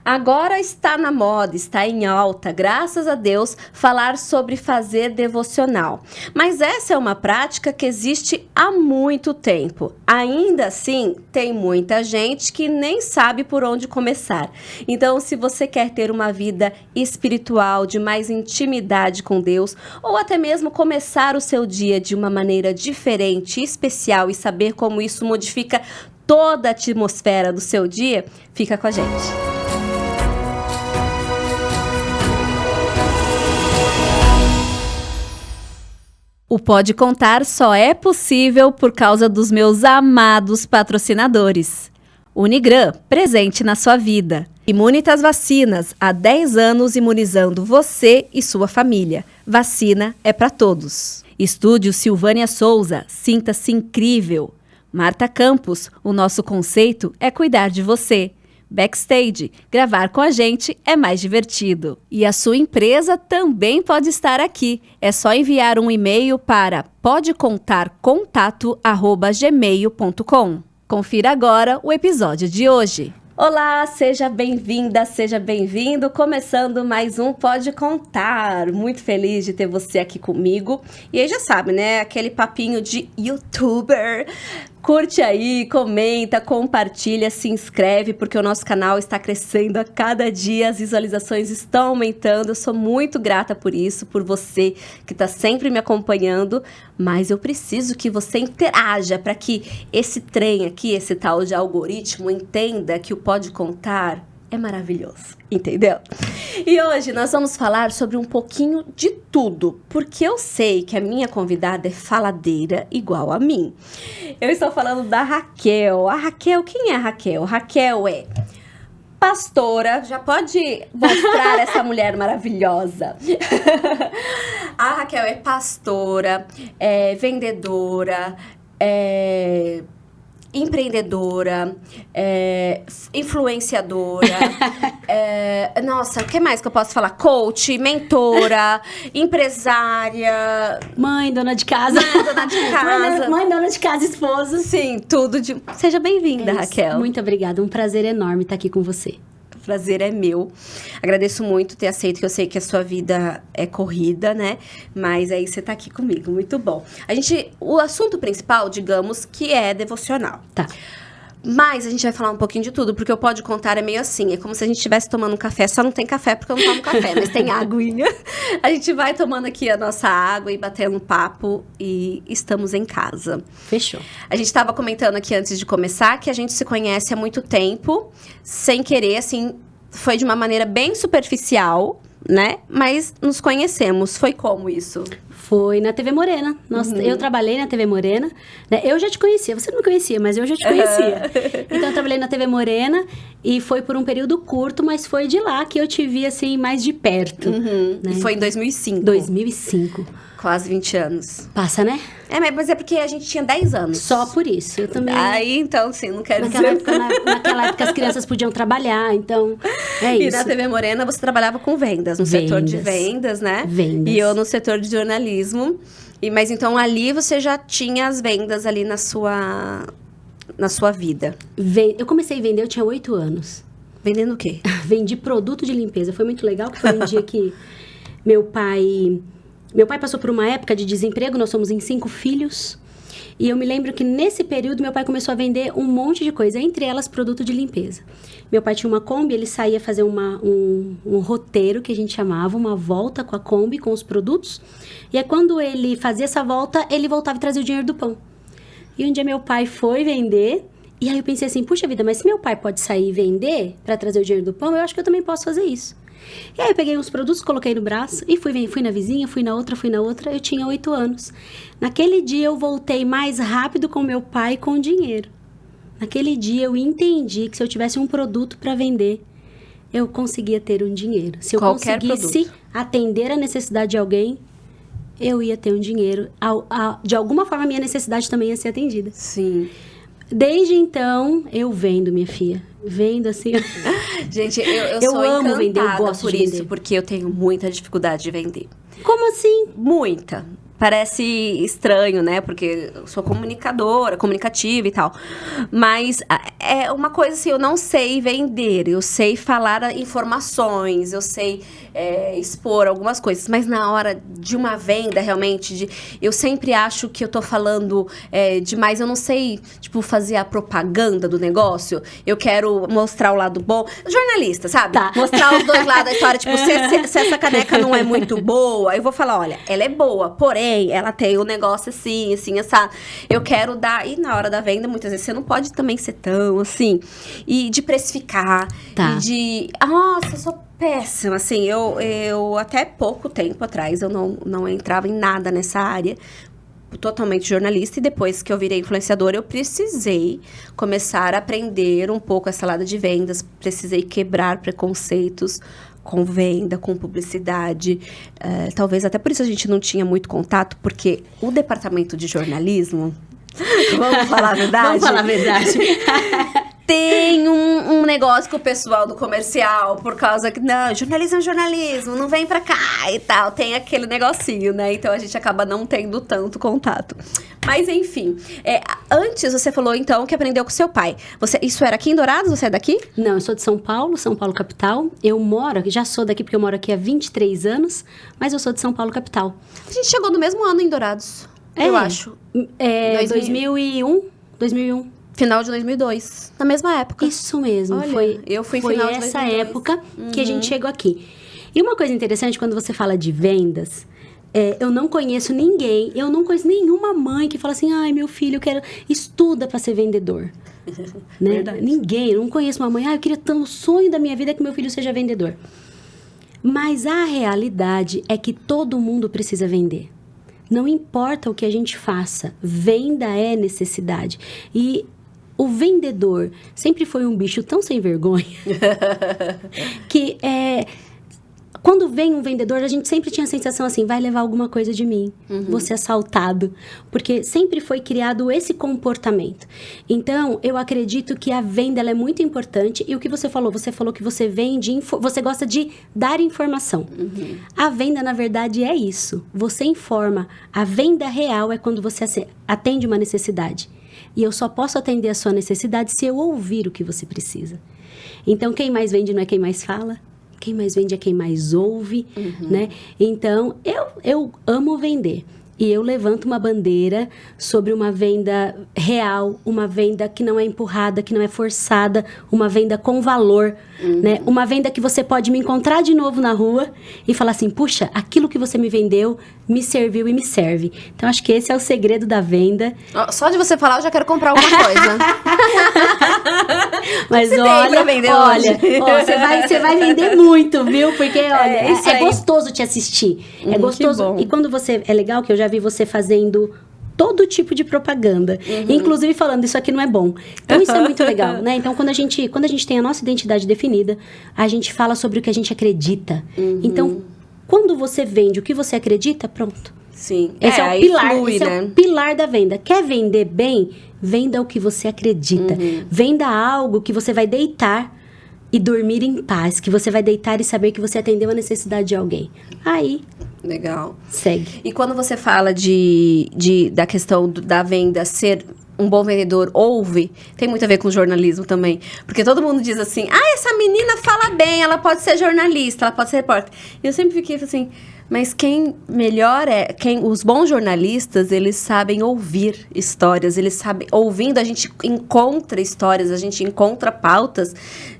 Agora está na moda, está em alta, graças a Deus, falar sobre fazer devocional. Mas essa é uma prática que existe há muito tempo. Ainda assim, tem muita gente que nem sabe por onde começar. Então, se você quer ter uma vida espiritual, de mais intimidade com Deus, ou até mesmo começar o seu dia de uma maneira diferente, especial e saber como isso modifica toda a atmosfera do seu dia, fica com a gente. O Pode Contar só é possível por causa dos meus amados patrocinadores. Unigran, presente na sua vida. Imunitas Vacinas, há 10 anos imunizando você e sua família. Vacina é para todos. Estúdio Silvânia Souza, sinta-se incrível. Marta Campos, o nosso conceito é cuidar de você. Backstage, gravar com a gente é mais divertido. E a sua empresa também pode estar aqui. É só enviar um e-mail para podecontarcontato@gmail.com. Confira agora o episódio de hoje. Olá, seja bem-vinda, seja bem-vindo. Começando mais um Pode Contar. Muito feliz de ter você aqui comigo. E aí já sabe, né? Aquele papinho de youtuber. Curte aí, comenta, compartilha, se inscreve, porque o nosso canal está crescendo a cada dia, as visualizações estão aumentando. Eu sou muito grata por isso, por você que está sempre me acompanhando, mas eu preciso que você interaja para que esse trem aqui, esse tal de algoritmo, entenda que o Pode Contar é maravilhoso, entendeu? E hoje nós vamos falar sobre um pouquinho de tudo, porque eu sei que a minha convidada é faladeira igual a mim. Eu estou falando da Raquel. A Raquel, quem é a Raquel? Raquel é pastora, já pode mostrar essa mulher maravilhosa. A Raquel é pastora, é vendedora, empreendedora, influenciadora, nossa, o que mais que eu posso falar? Coach, mentora, empresária... Mãe, dona de casa. Mãe, dona de casa. Mãe, dona de casa, esposa. Sim, tudo de... Seja bem-vinda, Raquel. Muito obrigada, um prazer enorme estar aqui com você. O prazer é meu. Agradeço muito ter aceito, que eu sei que a sua vida é corrida, né? Mas aí você tá aqui comigo, muito bom. O assunto principal, digamos, que é devocional. Tá. Mas a gente vai falar um pouquinho de tudo, porque o Pode Contar é meio assim, é como se a gente estivesse tomando um café, só não tem café porque eu não tomo café, mas tem aguinha. A gente vai tomando aqui a nossa água e batendo um papo e estamos em casa. Fechou. A gente estava comentando aqui antes de começar que a gente se conhece há muito tempo, sem querer, assim, foi de uma maneira bem superficial, né? Mas nos conhecemos. Foi como isso? Foi na TV Morena. Eu trabalhei na TV Morena. Né? Eu já te conhecia. Você não me conhecia, mas eu já te conhecia. Então, eu trabalhei na TV Morena e foi por um período curto, mas foi de lá que eu te vi, assim, mais de perto. Né? E foi em 2005. 2005. Quase 20 anos. Passa, né? Mas é porque a gente tinha 10 anos. Só por isso. Eu também... Aí, então, sim, não quero naquela dizer... naquela época, as crianças podiam trabalhar, então, é isso. E na TV Morena, você trabalhava com vendas, no setor de vendas, né? Vendas. E eu no setor de jornalismo. Mas, então, ali você já tinha as vendas ali na sua vida. Eu comecei a vender, eu tinha 8 anos. Vendendo o quê? Vendi produto de limpeza. Foi muito legal, porque foi um dia que meu pai passou por uma época de desemprego, nós somos em 5 filhos. E eu me lembro que nesse período meu pai começou a vender um monte de coisa, entre elas produto de limpeza. Meu pai tinha uma Kombi, ele saía fazer um roteiro, que a gente chamava, uma volta com a Kombi, com os produtos. E aí quando ele fazia essa volta, ele voltava e trazia o dinheiro do pão. E um dia meu pai foi vender, e aí eu pensei assim, puxa vida, mas se meu pai pode sair e vender para trazer o dinheiro do pão, eu acho que eu também posso fazer isso. E aí eu peguei uns produtos, coloquei no braço e fui na vizinha, fui na outra. Eu tinha 8 anos. Naquele dia eu voltei mais rápido com meu pai com dinheiro. Naquele dia eu entendi que se eu tivesse um produto para vender, eu conseguia ter um dinheiro. Se eu conseguisse atender a necessidade de alguém, eu ia ter um dinheiro. De alguma forma a minha necessidade também ia ser atendida. Sim. Desde então, eu vendo, minha filha. Vendo assim. Gente, eu sou amo encantada vender, eu gosto por de isso, vender. porque eu tenho muita dificuldade de vender. Como assim? Muita. parece estranho, né? Porque eu sou comunicadora, comunicativa e tal. Mas é uma coisa assim, eu não sei vender. Eu sei falar informações, eu sei expor algumas coisas. Mas na hora de uma venda, realmente, eu sempre acho que eu tô falando demais. Eu não sei, tipo, fazer a propaganda do negócio. Eu quero mostrar o lado bom. Jornalista, sabe? Tá. Mostrar os dois lados da história. Tipo, se essa caneca não é muito boa, eu vou falar, olha, ela é boa, porém, ela tem um negócio assim, essa. Eu quero dar. E na hora da venda, muitas vezes, você não pode também ser tão assim. E de precificar. Tá. E de. Nossa, eu sou péssima. Assim, eu até pouco tempo atrás, eu não entrava em nada nessa área. Totalmente jornalista. E depois que eu virei influenciadora, eu precisei começar a aprender um pouco essa lado de vendas. Precisei quebrar preconceitos com venda, com publicidade. Talvez até por isso a gente não tinha muito contato, porque o departamento de jornalismo... Vamos falar a verdade? Vamos falar a verdade. Tem um negócio com o pessoal do comercial, por causa que, não, jornalismo é jornalismo, não vem pra cá e tal. Tem aquele negocinho, né? Então, a gente acaba não tendo tanto contato. Mas, enfim. Antes, você falou, então, que aprendeu com seu pai. Isso era aqui em Dourados? Você é daqui? Não, eu sou de São Paulo capital. Eu já sou daqui porque eu moro aqui há 23 anos, mas eu sou de São Paulo, capital. A gente chegou no mesmo ano em Dourados, eu acho. 2001. Final de 2002, na mesma época. Isso mesmo. Olha, eu fui em final de 2002. Foi essa época que a gente chegou aqui. E uma coisa interessante, quando você fala de vendas, eu não conheço ninguém, eu não conheço nenhuma mãe que fala assim, ai, meu filho, estuda para ser vendedor. Né? Ninguém, eu não conheço uma mãe, eu queria tanto, o sonho da minha vida é que meu filho seja vendedor. Mas a realidade é que todo mundo precisa vender. Não importa o que a gente faça, venda é necessidade. E o vendedor sempre foi um bicho tão sem vergonha que quando vem um vendedor, a gente sempre tinha a sensação assim, vai levar alguma coisa de mim, vou ser assaltado, porque sempre foi criado esse comportamento. Então, eu acredito que a venda ela é muito importante, e o que você falou que você vende, você gosta de dar informação. A venda, na verdade, é isso, você informa. A venda real é quando você atende uma necessidade. E eu só posso atender a sua necessidade se eu ouvir o que você precisa. Então, quem mais vende não é quem mais fala. Quem mais vende é quem mais ouve, né? Então, eu amo vender. E eu levanto uma bandeira sobre uma venda real, uma venda que não é empurrada, que não é forçada, uma venda com valor, né? Uma venda que você pode me encontrar de novo na rua e falar assim, puxa, aquilo que você me vendeu me serviu e me serve. Então, acho que esse é o segredo da venda. Só de você falar, eu já quero comprar alguma coisa. Mas você vai vender muito, viu? Porque, olha, é gostoso te assistir. É gostoso. E quando você... É legal que eu já vi você fazendo todo tipo de propaganda. Inclusive falando, isso aqui não é bom. Então, isso é muito legal, né? Então, quando a gente tem a nossa identidade definida, a gente fala sobre o que a gente acredita. Então, quando você vende o que você acredita, pronto. Sim. Esse é o pilar, esse é o pilar da venda. Quer vender bem? Venda o que você acredita. Venda algo que você vai deitar e dormir em paz. Que você vai deitar e saber que você atendeu a necessidade de alguém. Aí... Legal. Segue. E quando você fala da questão da venda ser um bom vendedor, ouve, tem muito a ver com os também. Porque todo mundo diz assim, essa menina fala bem, ela pode ser jornalista, ela pode ser repórter. E eu sempre fiquei assim, mas os bons jornalistas, eles sabem ouvir histórias, eles sabem, ouvindo, a gente encontra histórias, a gente encontra pautas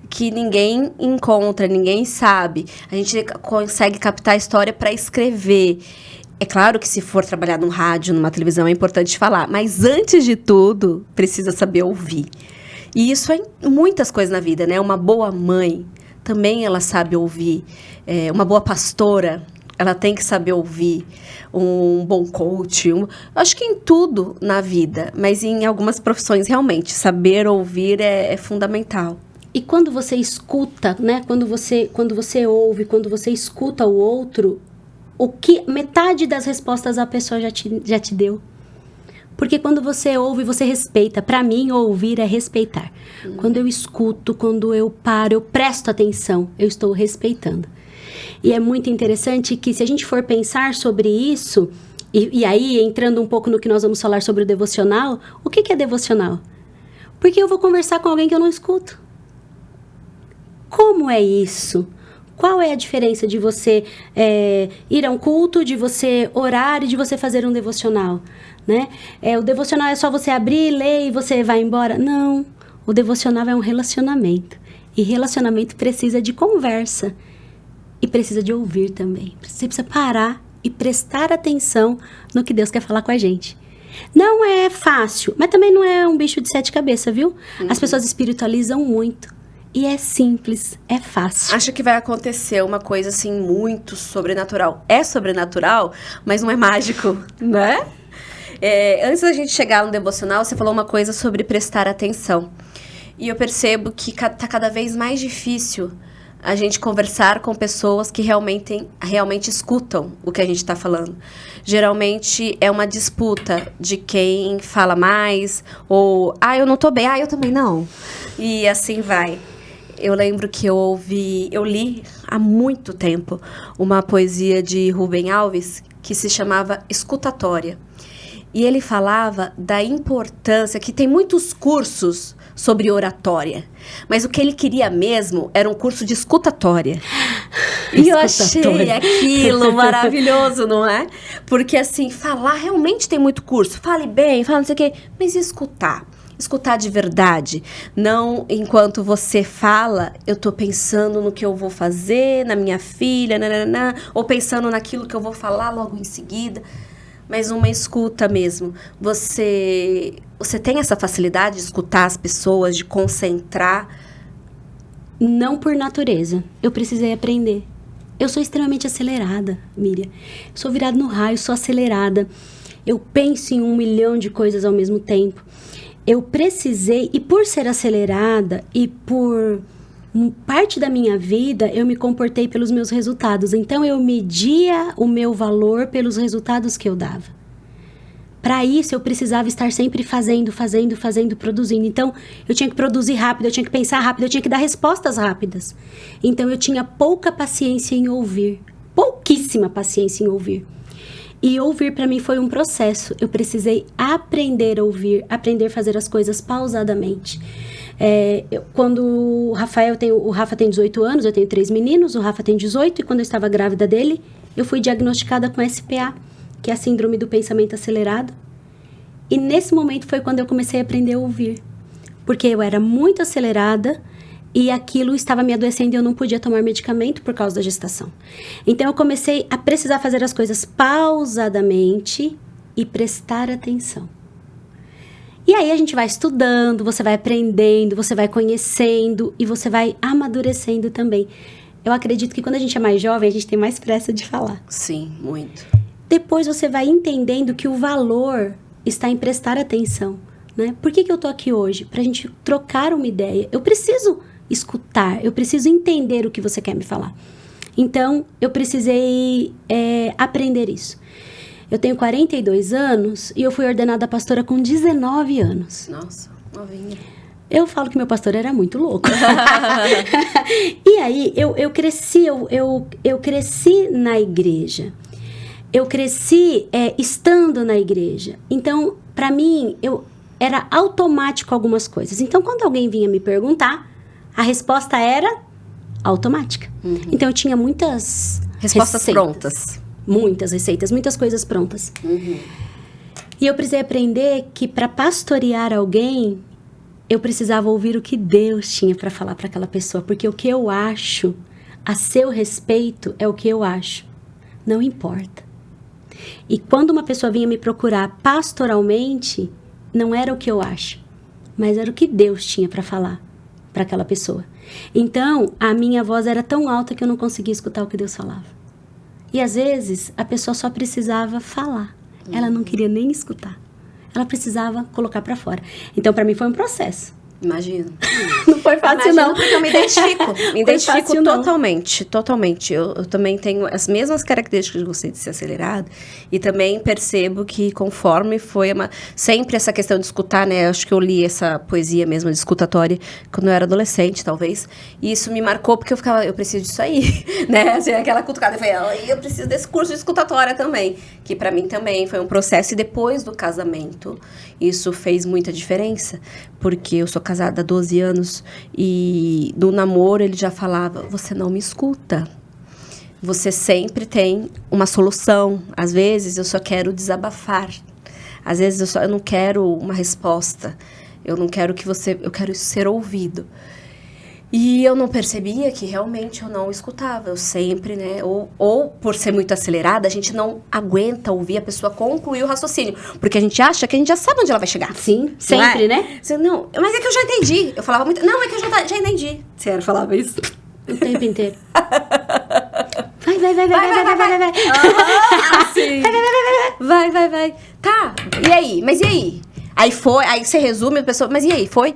que ninguém encontra, ninguém sabe. A gente consegue captar a história para escrever. É claro que se for trabalhar num rádio, numa televisão, é importante falar. Mas antes de tudo, precisa saber ouvir. E isso é em muitas coisas na vida, né? Uma boa mãe, também ela sabe ouvir. Uma boa pastora, ela tem que saber ouvir. Um bom coach. Acho que em tudo na vida. Mas em algumas profissões, realmente, saber ouvir é fundamental. E quando você escuta, né? Quando você ouve, quando você escuta o outro, metade das respostas a pessoa já te deu. Porque quando você ouve, você respeita. Para mim, ouvir é respeitar. Quando eu escuto, quando eu paro, eu presto atenção, eu estou respeitando. E é muito interessante que, se a gente for pensar sobre isso, E aí, entrando um pouco no que nós vamos falar sobre o devocional, o que é devocional? Porque eu vou conversar com alguém que eu não escuto. Como é isso? Qual é a diferença de você ir a um culto, de você orar e de você fazer um devocional? Né? O devocional é só você abrir, ler e você vai embora? Não. O devocional é um relacionamento. E relacionamento precisa de conversa. E precisa de ouvir também. Você precisa parar e prestar atenção no que Deus quer falar com a gente. Não é fácil, mas também não é um bicho de 7 cabeças, viu? As pessoas espiritualizam muito. E é simples, é fácil. Acho que vai acontecer uma coisa, assim, muito sobrenatural. É sobrenatural, mas não é mágico, né? Antes da gente chegar no devocional, você falou uma coisa sobre prestar atenção. E eu percebo que tá cada vez mais difícil a gente conversar com pessoas que realmente escutam o que a gente está falando. Geralmente é uma disputa de quem fala mais, ou, eu não tô bem, eu também não. E assim vai. Eu lembro que eu li há muito tempo uma poesia de Rubem Alves que se chamava Escutatória. E ele falava da importância, que tem muitos cursos sobre oratória, mas o que ele queria mesmo era um curso de escutatória. E eu achei aquilo maravilhoso, não é? Porque, assim, falar realmente tem muito curso. Fale bem, fala não sei o quê, mas escutar de verdade. Não enquanto você fala, eu tô pensando no que eu vou fazer, na minha filha, ou pensando naquilo que eu vou falar logo em seguida. Mas uma escuta mesmo. Você tem essa facilidade de escutar as pessoas, de concentrar? Não por natureza. Eu precisei aprender. Eu sou extremamente acelerada, Miriam. Sou virada no raio, sou acelerada. Eu penso em 1 milhão de coisas ao mesmo tempo. Eu precisei, e por ser acelerada e por parte da minha vida, eu me comportei pelos meus resultados. Então, eu media o meu valor pelos resultados que eu dava. Para isso, eu precisava estar sempre fazendo, produzindo. Então, eu tinha que produzir rápido, eu tinha que pensar rápido, eu tinha que dar respostas rápidas. Então, eu tinha pouca paciência em ouvir. Pouquíssima paciência em ouvir. E ouvir para mim foi um processo. Eu precisei aprender a ouvir, aprender a fazer as coisas pausadamente. Quando o Rafa tem 18 anos, eu tenho 3 meninos, o Rafa tem 18, e quando eu estava grávida dele, eu fui diagnosticada com SPA, que é a síndrome do pensamento acelerado. E nesse momento foi quando eu comecei a aprender a ouvir. Porque eu era muito acelerada e aquilo estava me adoecendo e eu não podia tomar medicamento por causa da gestação. Então eu comecei a precisar fazer as coisas pausadamente e prestar atenção. E aí a gente vai estudando, você vai aprendendo, você vai conhecendo e você vai amadurecendo também. Eu acredito que quando a gente é mais jovem, a gente tem mais pressa de falar. Sim, muito. Depois você vai entendendo que o valor está em prestar atenção, né? Por que eu tô aqui hoje? Pra gente trocar uma ideia. Eu preciso escutar, eu preciso entender o que você quer me falar. Então, eu precisei aprender isso. Eu tenho 42 anos e eu fui ordenada pastora com 19 anos. Nossa, novinha. Eu falo que meu pastor era muito louco. E aí, eu cresci na igreja. Eu cresci estando na igreja. Então, para mim, era automático algumas coisas. Então, quando alguém vinha me perguntar, a resposta era automática. Uhum. Então, eu tinha muitas respostas receitas, prontas. Muitas receitas, muitas coisas prontas. Uhum. E eu precisei aprender que para pastorear alguém, eu precisava ouvir o que Deus tinha para falar para aquela pessoa. Porque o que eu acho a seu respeito é o que eu acho. Não importa. E quando uma pessoa vinha me procurar pastoralmente, não era o que eu acho, mas era o que Deus tinha para falar para aquela pessoa. Então, a minha voz era tão alta que eu não conseguia escutar o que Deus falava. E às vezes, a pessoa só precisava falar. Ela não queria nem escutar. Ela precisava colocar para fora. Então, para mim foi um processo. Imagino. Não foi fácil, Imagino, não. Porque eu me identifico. Me identifico fácil, não. totalmente. Eu também tenho as mesmas características de você de ser acelerado. E também percebo que conforme foi sempre essa questão de escutar, né? Acho que eu li essa poesia mesmo de escutatória quando eu era adolescente, talvez. E isso me marcou porque eu preciso disso aí, né? Assim, aquela cutucada. Eu falei, eu preciso desse curso de escutatória também. Que pra mim também foi um processo. E depois do casamento, isso fez muita diferença. Porque eu sou casada há 12 anos e no namoro ele já falava, você não me escuta. Você sempre tem uma solução. Às vezes eu só quero desabafar. Às vezes eu não quero uma resposta. Eu não quero eu quero ser ouvido. E eu não percebia que realmente eu não escutava. Eu sempre, né? Ou por ser muito acelerada, a gente não aguenta ouvir a pessoa concluir o raciocínio. Porque a gente acha que a gente já sabe onde ela vai chegar. Sim, sempre, né? Você, não, mas é que eu já entendi. Eu falava muito, não, é que eu já entendi. Você falava isso? O tempo inteiro. Vai. Assim. Vai. Tá, e aí? Mas e aí? Aí você resume a pessoa, mas e aí, foi?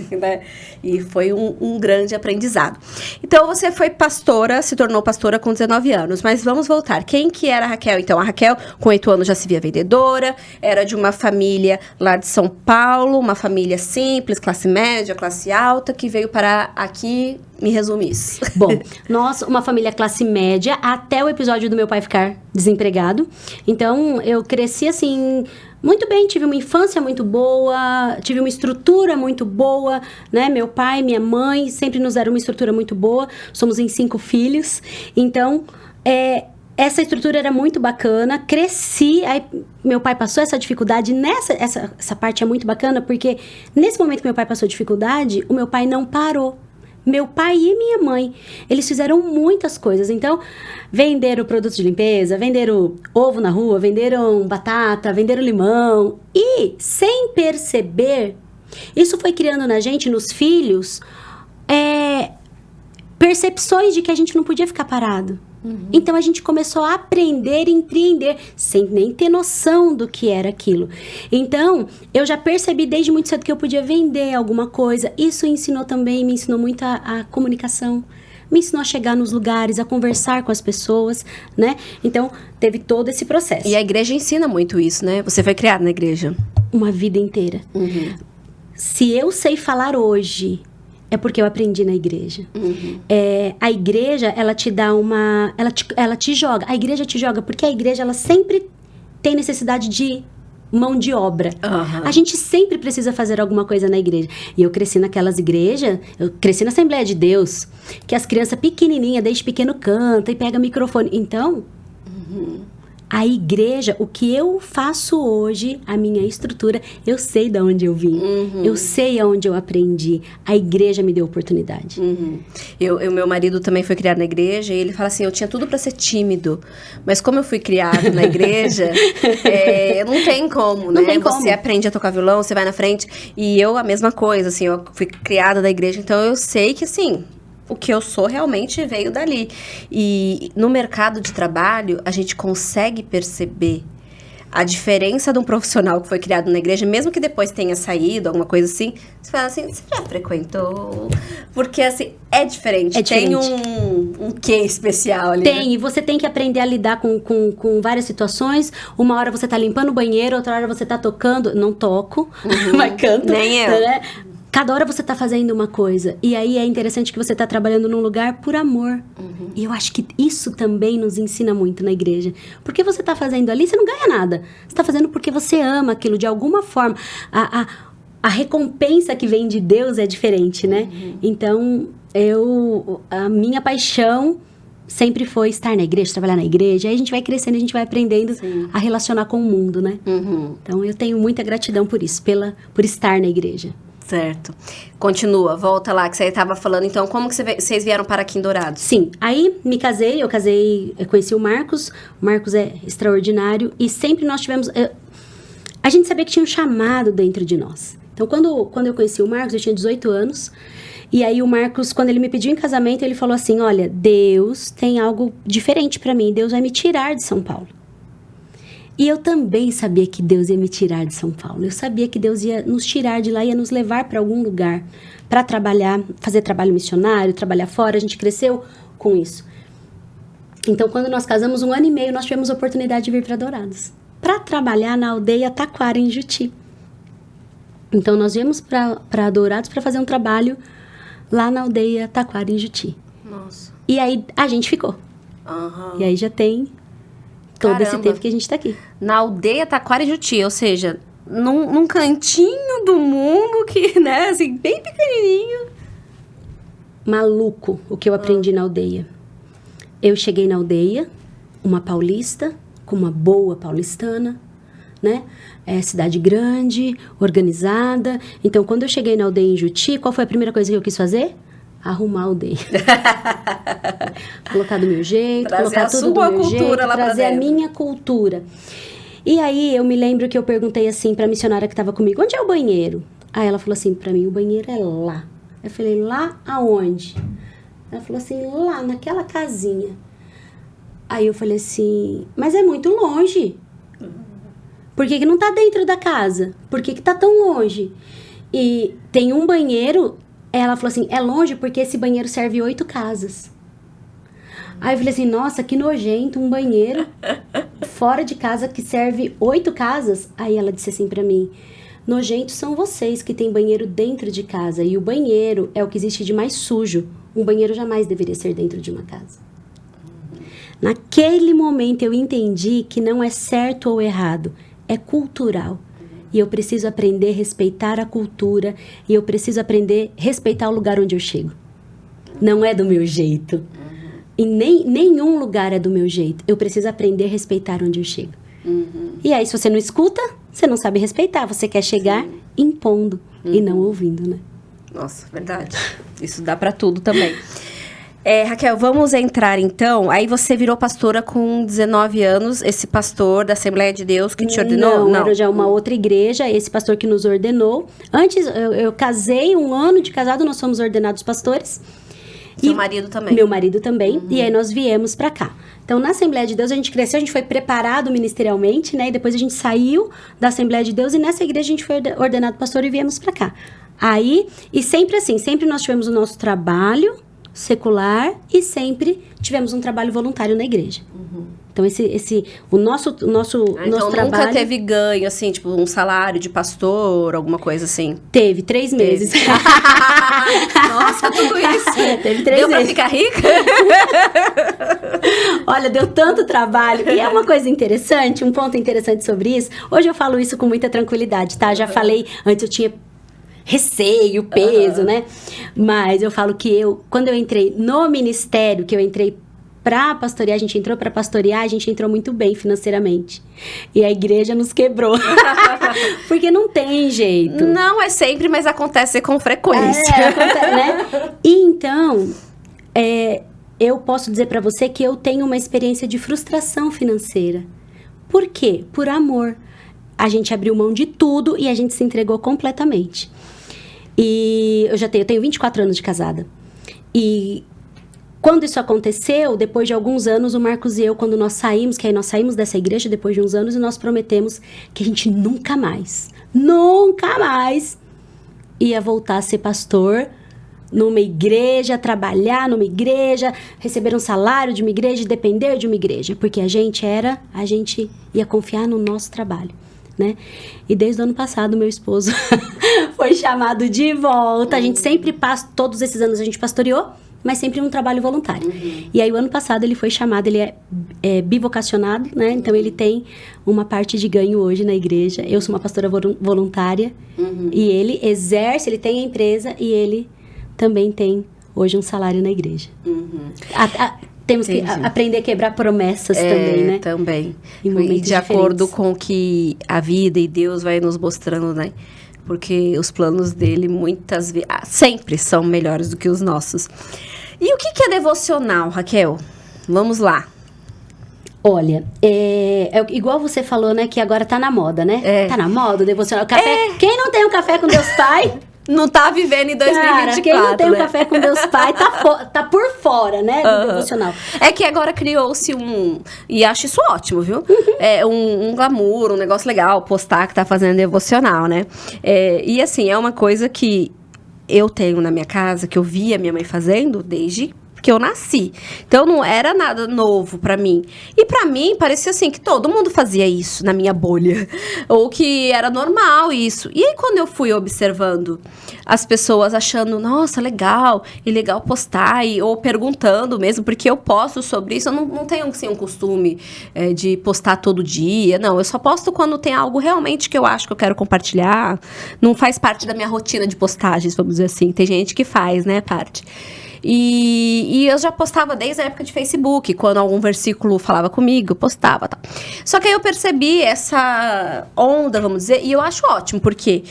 Né? E foi um grande aprendizado. Então, você foi pastora, se tornou pastora com 19 anos, mas vamos voltar. Quem que era a Raquel? Então, a Raquel, com 8 anos, já se via vendedora, era de uma família lá de São Paulo, uma família simples, classe média, classe alta, que veio para aqui, me resume isso. Bom, nós, uma família classe média, até o episódio do meu pai ficar desempregado. Então, eu cresci assim, muito bem, tive uma infância muito boa, tive uma estrutura muito boa, né? Meu pai, minha mãe sempre nos deram uma estrutura muito boa. Somos em 5 filhos. Então, essa estrutura era muito bacana. Cresci, aí meu pai passou essa dificuldade. Essa parte é muito bacana, porque nesse momento que meu pai passou dificuldade, o meu pai não parou. Meu pai e minha mãe, eles fizeram muitas coisas. Então, venderam produtos de limpeza, venderam ovo na rua, venderam batata, venderam limão. E, sem perceber, isso foi criando na gente, nos filhos, percepções de que a gente não podia ficar parado. Uhum. Então, a gente começou a aprender e empreender, sem nem ter noção do que era aquilo. Então, eu já percebi desde muito cedo que eu podia vender alguma coisa. Isso me ensinou muito a comunicação. Me ensinou a chegar nos lugares, a conversar com as pessoas, né? Então, teve todo esse processo. E a igreja ensina muito isso, né? Você foi criada na igreja. Uma vida inteira. Uhum. Se eu sei falar hoje, é porque eu aprendi na igreja. Uhum. A igreja, ela te dá uma... Ela te joga. A igreja te joga porque a igreja, ela sempre tem necessidade de mão de obra. Uhum. A gente sempre precisa fazer alguma coisa na igreja. E eu cresci naquelas igrejas, eu cresci na Assembleia de Deus, que as crianças pequenininhas, desde pequeno, cantam e pegam microfone. Então... Uhum. A igreja, o que eu faço hoje, a minha estrutura, eu sei de onde eu vim. Uhum. Eu sei aonde eu aprendi. A igreja me deu oportunidade. Uhum. Meu marido também foi criado na igreja e ele fala assim, eu tinha tudo para ser tímido, mas como eu fui criado na igreja, não tem como, né? Não tem como. Você aprende a tocar violão, você vai na frente. E eu, a mesma coisa, assim, eu fui criada na igreja, então eu sei que, assim... O que eu sou realmente veio dali. E no mercado de trabalho, a gente consegue perceber a diferença de um profissional que foi criado na igreja, mesmo que depois tenha saído, alguma coisa assim. Você fala assim, você já frequentou? Porque, assim, é diferente. Tem um quê especial ali. Tem, e você tem que aprender a lidar com várias situações. Uma hora você tá limpando o banheiro, outra hora você tá tocando. Não toco, mas canto. Nem eu. Né? Cada hora você tá fazendo uma coisa. E aí é interessante que você tá trabalhando num lugar por amor. Uhum. E eu acho que isso também nos ensina muito na igreja. Porque você tá fazendo ali, você não ganha nada. Você tá fazendo porque você ama aquilo de alguma forma. A recompensa que vem de Deus é diferente, né? Uhum. Então, a minha paixão sempre foi estar na igreja, trabalhar na igreja. Aí a gente vai crescendo, a gente vai aprendendo a relacionar com o mundo, né? Uhum. Então, eu tenho muita gratidão por isso, por estar na igreja. Certo. Continua, volta lá que você estava falando. Então, como que vocês vieram para aqui em Dourados? Sim, aí me casei, eu conheci o Marcos. O Marcos é extraordinário e sempre nós tivemos... a gente sabia que tinha um chamado dentro de nós. Então, quando eu conheci o Marcos, eu tinha 18 anos. E aí o Marcos, quando ele me pediu em casamento, ele falou assim, olha, Deus tem algo diferente para mim. Deus vai me tirar de São Paulo. E eu também sabia que Deus ia me tirar de São Paulo. Eu sabia que Deus ia nos tirar de lá, ia nos levar para algum lugar para trabalhar, fazer trabalho missionário, trabalhar fora. A gente cresceu com isso. Então, quando nós casamos, 1 ano e meio, nós tivemos a oportunidade de vir para Dourados, para trabalhar na aldeia Taquara, em Juti. Então, nós viemos para Dourados para fazer um trabalho lá na aldeia Taquara, em Juti. Nossa. E aí, a gente ficou. Uhum. E aí, já tem todo esse tempo que a gente está aqui. Na aldeia Taquara, em Juti, ou seja, num cantinho do mundo que, né, assim, bem pequenininho. Maluco o que eu aprendi na aldeia. Eu cheguei na aldeia, uma paulista, com uma boa paulistana, né? Cidade grande, organizada. Então, quando eu cheguei na aldeia em Juti, qual foi a primeira coisa que eu quis fazer? Arrumar a aldeia. Colocar do meu jeito, trazer colocar tudo do meu jeito, trazer a minha cultura. E aí, eu me lembro que eu perguntei assim pra missionária que tava comigo, onde é o banheiro? Aí ela falou assim pra mim, o banheiro é lá. Eu falei, lá aonde? Ela falou assim, lá naquela casinha. Aí eu falei assim, mas é muito longe. Por que não tá dentro da casa? Por que tá tão longe? E tem um banheiro, ela falou assim, é longe porque esse banheiro serve 8 casas. Aí eu falei assim, nossa, que nojento, um banheiro fora de casa que serve 8 casas. Aí ela disse assim pra mim, nojentos são vocês que têm banheiro dentro de casa. E o banheiro é o que existe de mais sujo. Um banheiro jamais deveria ser dentro de uma casa. Naquele momento eu entendi que não é certo ou errado, é cultural. E eu preciso aprender a respeitar a cultura, e eu preciso aprender a respeitar o lugar onde eu chego. Não é do meu jeito. E nenhum lugar é do meu jeito. Eu preciso aprender a respeitar onde eu chego. E aí, se você não escuta, você não sabe respeitar. Você quer chegar impondo e não ouvindo, né? Nossa, verdade. Isso dá pra tudo também. Raquel, vamos entrar então. Aí você virou pastora com 19 anos, esse pastor da Assembleia de Deus que te ordenou? Não, era já uma outra igreja, esse pastor que nos ordenou. Antes, eu casei, 1 ano de casado, nós fomos ordenados pastores. Seu marido também? Meu marido também, e aí nós viemos pra cá. Então, na Assembleia de Deus, a gente cresceu, a gente foi preparado ministerialmente, né? E depois a gente saiu da Assembleia de Deus, e nessa igreja a gente foi ordenado pastor e viemos pra cá. Aí, e sempre assim, sempre nós tivemos o nosso trabalho secular e sempre tivemos um trabalho voluntário na igreja. Então, o nosso então, trabalho... nunca teve ganho, assim, tipo, um salário de pastor, alguma coisa assim? Teve, 3 meses. Nossa, tudo isso. Teve 3 Deu pra meses. ficar rica? Olha, deu tanto trabalho. E é uma coisa interessante, um ponto interessante sobre isso. Hoje eu falo isso com muita tranquilidade, tá? Já falei, antes eu tinha receio, peso, né? Mas eu falo que quando eu entrei no ministério, que eu entrei pra pastorear, a gente entrou pra pastorear, a gente entrou muito bem financeiramente. E a igreja nos quebrou. Porque não tem jeito. Não é sempre, mas acontece com frequência. Acontece, né? E então, eu posso dizer pra você que eu tenho uma experiência de frustração financeira. Por quê? Por amor. A gente abriu mão de tudo e a gente se entregou completamente. E eu tenho 24 anos de casada. E quando isso aconteceu, depois de alguns anos, o Marcos e eu, quando nós saímos, que aí nós saímos dessa igreja depois de uns anos, e nós prometemos que a gente nunca mais ia voltar a ser pastor numa igreja, trabalhar numa igreja, receber um salário de uma igreja, depender de uma igreja. Porque a gente ia confiar no nosso trabalho, né? E desde o ano passado, meu esposo foi chamado de volta. A gente sempre todos esses anos a gente pastoreou, mas sempre um trabalho voluntário. E aí, o ano passado, ele foi chamado, ele é bivocacionado, né? Então, ele tem uma parte de ganho hoje na igreja. Eu sou uma pastora voluntária, e ele exerce, ele tem a empresa, e ele também tem hoje um salário na igreja. Temos que aprender a quebrar promessas também, né? Também. Em momentos de acordo com o que a vida e Deus vai nos mostrando, né? Porque os planos dele muitas vezes, sempre são melhores do que os nossos. E o que é devocional, Raquel? Vamos lá. Olha, igual você falou, né? Que agora tá na moda, né? Tá na moda o devocional. Café. Quem não tem um café com Deus Pai... Não tá vivendo em 2024, Cara, quem não tem um café com Deus Pai tá por fora. fora, né, do devocional. É que agora criou-se e acho isso ótimo, viu? Um glamour, um negócio legal, postar que tá fazendo devocional, né? E assim, é uma coisa que eu tenho na minha casa, que eu via minha mãe fazendo desde que eu nasci. Então, não era nada novo pra mim. E pra mim, parecia assim, que todo mundo fazia isso na minha bolha. Ou que era normal isso. E aí, quando eu fui observando as pessoas achando, nossa, legal, e legal postar, ou perguntando mesmo, porque eu posto sobre isso, eu não tenho, assim, um costume de postar todo dia. Não, eu só posto quando tem algo realmente que eu acho que eu quero compartilhar. Não faz parte da minha rotina de postagens, vamos dizer assim. Tem gente que faz, né, parte. E eu já postava desde a época de Facebook, quando algum versículo falava comigo, eu postava, tal. Só que aí eu percebi essa onda, vamos dizer, e eu acho ótimo, porque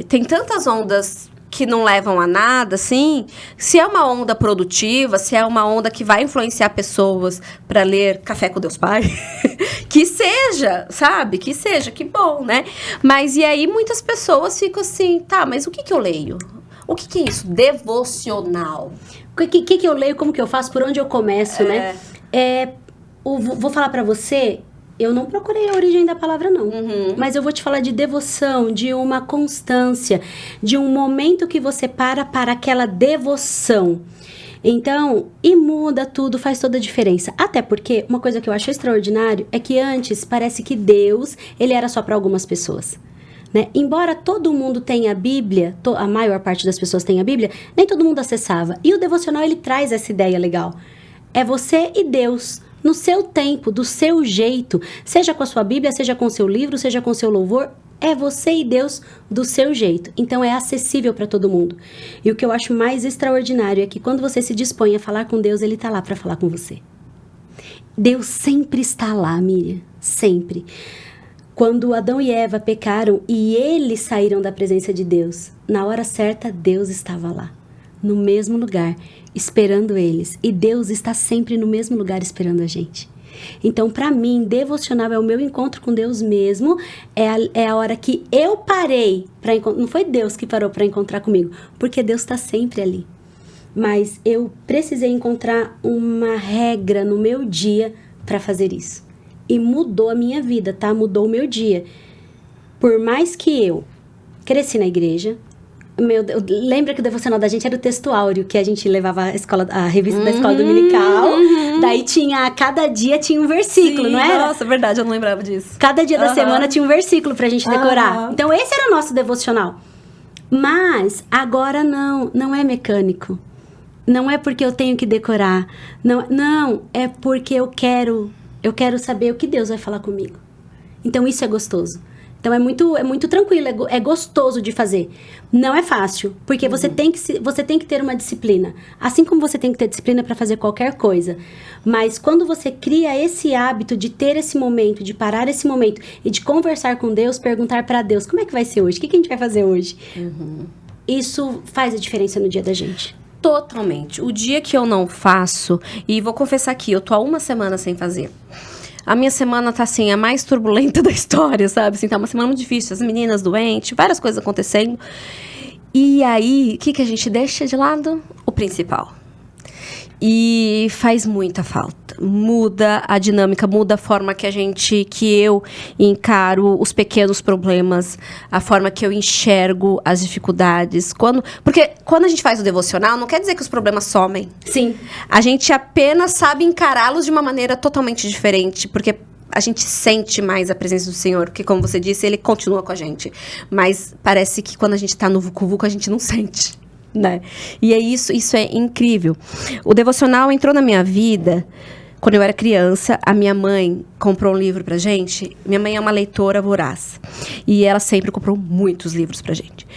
tem tantas ondas que não levam a nada, assim. Se é uma onda produtiva, se é uma onda que vai influenciar pessoas para ler Café com Deus Pai, que seja, sabe? Que seja, que bom, né? Mas e aí muitas pessoas ficam assim, tá, mas o que eu leio? O que é isso? Devocional. O que eu leio, como que eu faço, por onde eu começo, né? Vou falar pra você, eu não procurei a origem da palavra, não. Mas eu vou te falar de devoção, de uma constância, de um momento que você para aquela devoção. Então, e muda tudo, faz toda a diferença. Até porque, uma coisa que eu acho extraordinário é que antes parece que Deus, ele era só para algumas pessoas. Né? Embora todo mundo tenha a Bíblia, a maior parte das pessoas tenha a Bíblia, nem todo mundo acessava. E o devocional, ele traz essa ideia legal. É você e Deus, no seu tempo, do seu jeito. Seja com a sua Bíblia, seja com o seu livro, seja com o seu louvor. É você e Deus do seu jeito. Então, é acessível para todo mundo. E o que eu acho mais extraordinário é que quando você se dispõe a falar com Deus, ele está lá para falar com você. Deus sempre está lá, Miriam. Sempre. Quando Adão e Eva pecaram e eles saíram da presença de Deus, na hora certa, Deus estava lá, no mesmo lugar, esperando eles. E Deus está sempre no mesmo lugar esperando a gente. Então, para mim, devocional é o meu encontro com Deus mesmo, é a hora que eu parei para encontrar. Não foi Deus que parou para encontrar comigo, porque Deus está sempre ali. Mas eu precisei encontrar uma regra no meu dia para fazer isso. E mudou a minha vida, tá? Mudou o meu dia. Por mais que eu cresci na igreja, lembra que o devocional da gente era o texto áureo, que a gente levava a revista da escola dominical. Daí cada dia tinha um versículo, não era? Nossa, verdade, eu não lembrava disso. Cada dia da semana tinha um versículo pra gente decorar. Então esse era o nosso devocional. Mas agora não é mecânico. Não é porque eu tenho que decorar. Não, é porque eu quero saber o que Deus vai falar comigo. Então, isso é gostoso. Então, é muito tranquilo, é gostoso de fazer. Não é fácil, porque você tem que ter uma disciplina. Assim como você tem que ter disciplina para fazer qualquer coisa. Mas, quando você cria esse hábito de ter esse momento, de parar esse momento e de conversar com Deus, perguntar para Deus, como é que vai ser hoje? O que a gente vai fazer hoje? Isso faz a diferença no dia da gente. Totalmente. O dia que eu não faço, e vou confessar aqui, eu tô há uma semana sem fazer. A minha semana tá, assim, a mais turbulenta da história, sabe? Assim, tá uma semana muito difícil, as meninas doentes, várias coisas acontecendo. E aí, o que a gente deixa de lado? O principal. E faz muita falta. Muda a dinâmica, muda a forma que eu encaro os pequenos problemas, a forma que eu enxergo as dificuldades. Porque quando a gente faz o devocional, não quer dizer que os problemas somem. Sim. A gente apenas sabe encará-los de uma maneira totalmente diferente, porque a gente sente mais a presença do Senhor, porque, como você disse, Ele continua com a gente. Mas parece que quando a gente tá no vucu-vucu, a gente não sente. Né? E é isso é incrível. O devocional entrou na minha vida quando eu era criança. A minha mãe comprou um livro pra gente. Minha mãe é uma leitora voraz e ela sempre comprou muitos livros pra gente.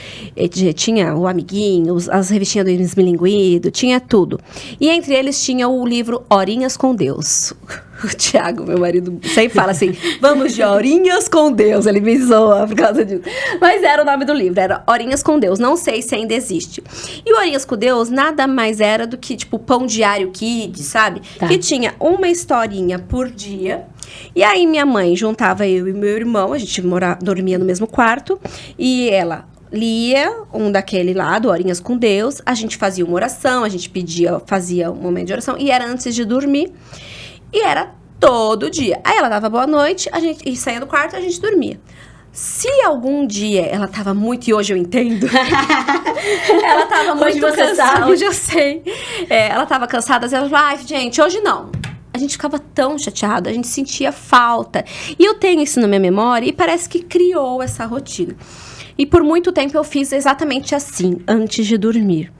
Tinha o Amiguinho, as revistinhas do Esmilinguido, tinha tudo. E entre eles tinha o livro Horinhas com Deus. O Thiago, meu marido, sempre fala assim, vamos de Horinhas com Deus. Ele me zoa por causa disso. Mas era o nome do livro, era Horinhas com Deus. Não sei se ainda existe. E o Horinhas com Deus nada mais era do que, tipo, Pão Diário Kids, sabe? Tá. Que tinha uma historinha por dia. E aí minha mãe juntava eu e meu irmão, a gente dormia no mesmo quarto. E ela lia um daquele lado, Horinhas com Deus, a gente fazia uma oração, a gente fazia um momento de oração, e era antes de dormir, e era todo dia. Aí ela dava boa noite, e saía do quarto, a gente dormia. Se algum dia ela tava muito, e hoje eu entendo, ela tava muito hoje você cansada, sabe. hoje eu sei, ela tava cansada, ela falava, gente, hoje não. A gente ficava tão chateado, a gente sentia falta. E eu tenho isso na minha memória e parece que criou essa rotina. E por muito tempo eu fiz exatamente assim, antes de dormir.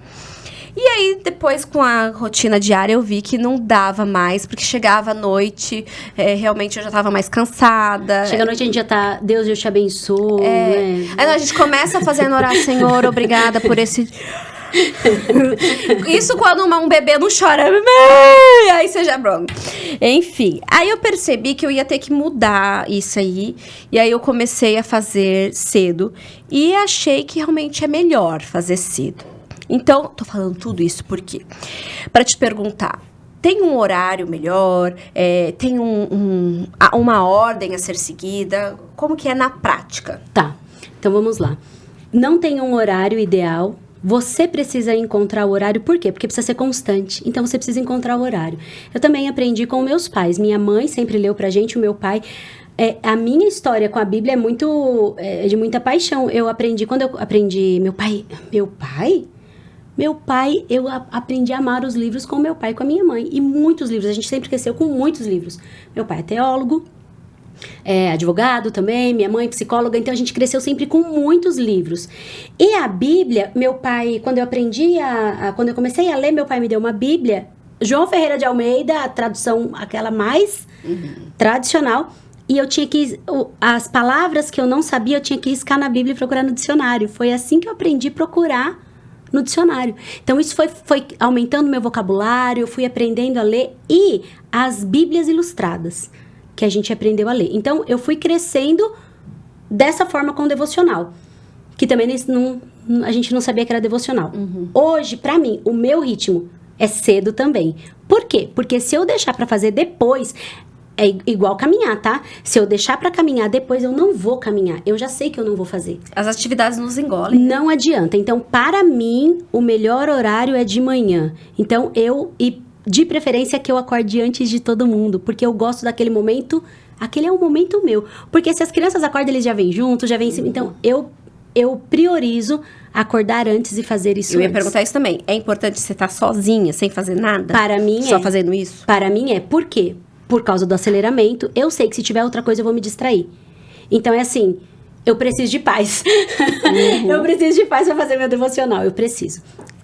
E aí, depois, com a rotina diária, eu vi que não dava mais, porque chegava à noite, realmente eu já tava mais cansada. Chega à noite, a gente já tá, Deus te abençoe, né? Aí a gente começa fazendo orar, Senhor, obrigada por esse... Isso quando um bebê não chora, aí seja pronto. Enfim, aí eu percebi que eu ia ter que mudar isso aí. E aí eu comecei a fazer cedo. E achei que realmente é melhor fazer cedo. Então, tô falando tudo isso por quê? Pra te perguntar, tem um horário melhor? Tem uma ordem a ser seguida? Como que é na prática? Tá, então vamos lá. Não tem um horário ideal. Você precisa encontrar o horário, por quê? Porque precisa ser constante, então você precisa encontrar o horário. Eu também aprendi com meus pais, minha mãe sempre leu pra gente, o meu pai... a minha história com a Bíblia é de muita paixão. Quando eu aprendi, eu aprendi a amar os livros com meu pai e com a minha mãe, e muitos livros, a gente sempre cresceu com muitos livros. Meu pai é teólogo, advogado também, minha mãe psicóloga, então a gente cresceu sempre com muitos livros. E a Bíblia, meu pai, quando eu comecei a ler, meu pai me deu uma Bíblia, João Ferreira de Almeida, a tradução aquela mais tradicional, e eu tinha que, as palavras que eu não sabia, eu tinha que riscar na Bíblia e procurar no dicionário. Foi assim que eu aprendi a procurar no dicionário. Então isso foi aumentando meu vocabulário, eu fui aprendendo a ler, e as Bíblias ilustradas que a gente aprendeu a ler. Então, eu fui crescendo dessa forma com o devocional. Que também a gente não sabia que era devocional. Hoje, pra mim, o meu ritmo é cedo também. Por quê? Porque se eu deixar pra fazer depois, é igual caminhar, tá? Se eu deixar pra caminhar depois, eu não vou caminhar. Eu já sei que eu não vou fazer. As atividades nos engolem. Não adianta. Então, para mim, o melhor horário é de manhã. Então, de preferência que eu acorde antes de todo mundo, porque eu gosto daquele momento, aquele é um momento meu. Porque se as crianças acordam, eles já vêm juntos, já vêm... Então, eu priorizo acordar antes e fazer isso Eu ia antes. perguntar isso também. É importante você estar sozinha, sem fazer nada? Para mim Só fazendo isso? Para mim é. Por quê? Por causa do aceleramento. Eu sei que se tiver outra coisa, eu vou me distrair. Então, é assim, eu preciso de paz. Eu preciso de paz para fazer meu devocional. Eu preciso.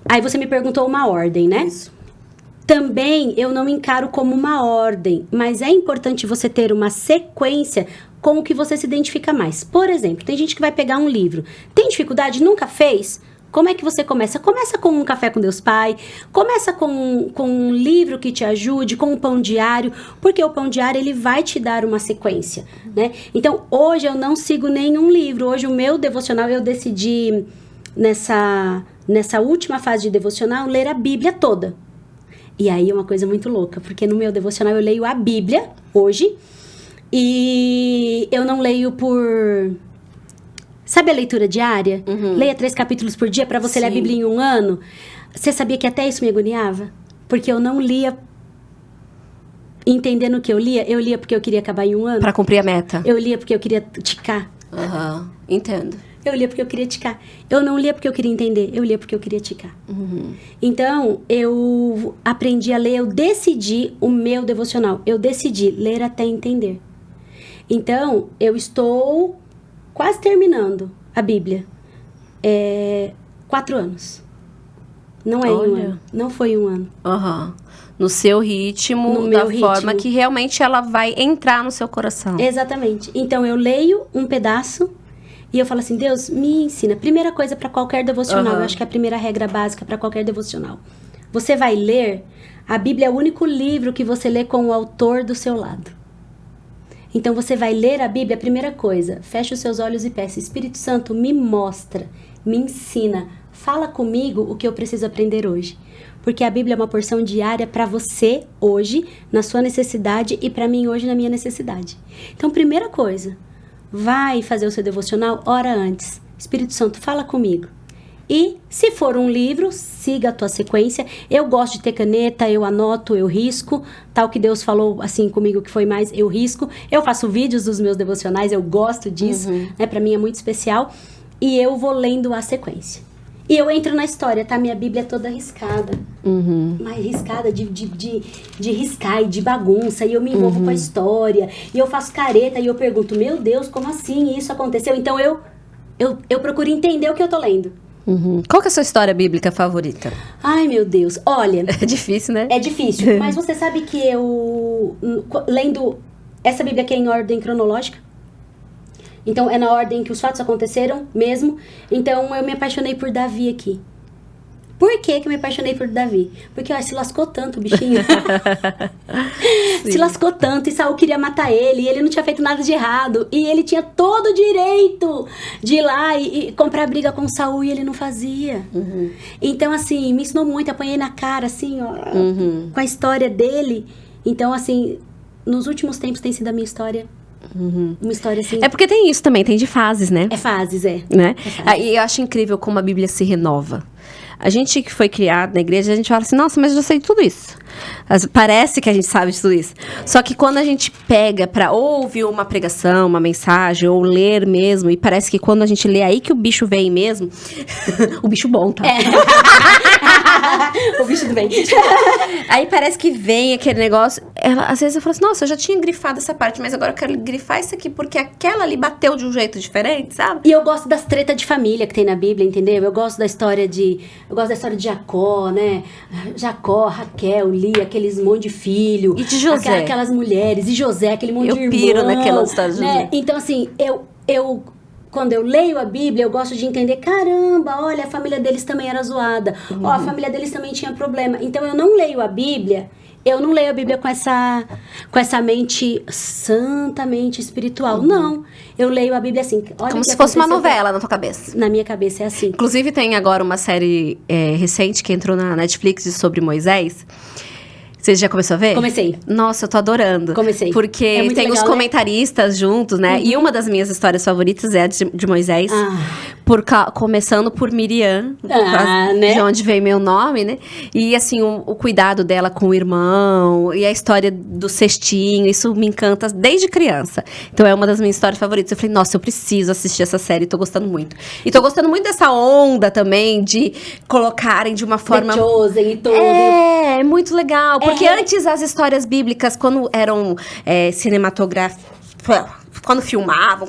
Aí você me perguntou uma ordem, né? Isso. Também eu não encaro como uma ordem, mas é importante você ter uma sequência com o que você se identifica mais. Por exemplo, tem gente que vai pegar um livro, tem dificuldade, nunca fez? Como é que você começa? Começa com um Café com Deus Pai, começa com um livro que te ajude, com um pão diário, porque o pão diário ele vai te dar uma sequência, né? Então, hoje eu não sigo nenhum livro, hoje o meu devocional eu decidi, nessa última fase de devocional, ler a Bíblia toda. E aí é uma coisa muito louca, porque no meu devocional eu leio a Bíblia, hoje, e eu não leio por... Sabe a leitura diária? Leia 3 capítulos por dia para você ler a Bíblia em um ano. Você sabia que até isso me agoniava? Porque eu não lia entendendo o que eu lia porque eu queria acabar em um ano. Pra cumprir a meta. Eu lia porque eu queria ticar. Entendo. Eu lia porque eu queria ticar. Eu não lia porque eu queria entender. Eu lia porque eu queria ticar. Então, eu aprendi a ler. Eu decidi o meu devocional. Eu decidi ler até entender. Então, eu estou quase terminando a Bíblia. 4 anos. Não é em um ano. Não foi em um ano. No seu ritmo, da forma que realmente ela vai entrar no seu coração. Exatamente. Então, eu leio um pedaço e eu falo assim, Deus, me ensina. Primeira coisa para qualquer devocional, eu acho que é a primeira regra básica para qualquer devocional. Você vai ler, a Bíblia é o único livro que você lê com o autor do seu lado. Então, você vai ler a Bíblia, a primeira coisa, fecha os seus olhos e peça, Espírito Santo, me mostra, me ensina, fala comigo o que eu preciso aprender hoje. Porque a Bíblia é uma porção diária para você hoje, na sua necessidade, e para mim hoje, na minha necessidade. Então, primeira coisa, vai fazer o seu devocional, ora antes. Espírito Santo, fala comigo. E se for um livro, siga a tua sequência. Eu gosto de ter caneta, eu anoto, eu risco. Tal que Deus falou assim comigo que foi mais, eu risco. Eu faço vídeos dos meus devocionais, eu gosto disso, né? Pra mim é muito especial. E eu vou lendo a sequência. E eu entro na história, tá? Minha Bíblia é toda riscada. Mas riscada de riscar e de bagunça. E eu me envolvo com a história. E eu faço careta e eu pergunto, meu Deus, como assim isso aconteceu? Então eu procuro entender o que eu tô lendo. Qual que é a sua história bíblica favorita? Ai, meu Deus. Olha... É difícil, né? É difícil. Mas você sabe que eu... Lendo essa Bíblia aqui é em ordem cronológica. Então, é na ordem que os fatos aconteceram mesmo. Então, eu me apaixonei por Davi aqui. Por que eu me apaixonei por Davi? Porque, ó, se lascou tanto o bichinho. Se lascou tanto. E Saul queria matar ele. E ele não tinha feito nada de errado. E ele tinha todo o direito de ir lá e comprar briga com Saul. E ele não fazia. Então, assim, me ensinou muito. Apanhei na cara, assim, ó. Com a história dele. Então, assim, nos últimos tempos tem sido a minha história. Uma história assim... É porque tem isso também, tem de fases, né? É fases, é. Né? É fases. E eu acho incrível como a Bíblia se renova. A gente que foi criado na igreja, a gente fala assim, nossa, mas eu já sei tudo isso. Parece que a gente sabe de tudo isso. Só que quando a gente pega pra ouvir uma pregação, uma mensagem, ou ler mesmo, e parece que quando a gente lê aí que o bicho vem mesmo, o bicho bom, tá? O bicho do bem. Aí parece que vem aquele negócio. Às vezes eu falo assim, nossa, eu já tinha grifado essa parte, mas agora eu quero grifar isso aqui, porque aquela ali bateu de um jeito diferente, sabe? E eu gosto das tretas de família que tem na Bíblia, entendeu? Eu gosto da história de Jacó, né? Jacó, Raquel, Lia, aqueles monte de filho. E de José. Aquelas mulheres. E José, aquele monte de irmão. Eu piro naquela história de José. Então, assim, quando eu leio a Bíblia, eu gosto de entender, caramba, olha, a família deles também era zoada. Ó, a família deles também tinha problema. Então, eu não leio a Bíblia com essa mente santamente espiritual. Não. Eu leio a Bíblia assim. Olha, como se fosse uma novela na tua cabeça. Na minha cabeça é assim. Inclusive, tem agora uma série recente que entrou na Netflix sobre Moisés. Você já começou a ver? Comecei. Nossa, eu tô adorando. Comecei. Porque muito tem legal, os comentaristas juntos, né? E uma das minhas histórias favoritas é a de Moisés. Começando por Miriam, né? de onde veio meu nome, né? E, assim, o cuidado dela com o irmão, e a história do cestinho, isso me encanta desde criança. Então, é uma das minhas histórias favoritas. Eu falei, nossa, eu preciso assistir essa série, tô gostando muito. E tô gostando muito dessa onda também, de colocarem de uma forma... The Chosen e tudo. É muito legal, porque antes as histórias bíblicas, quando eram cinematográficas, quando filmavam,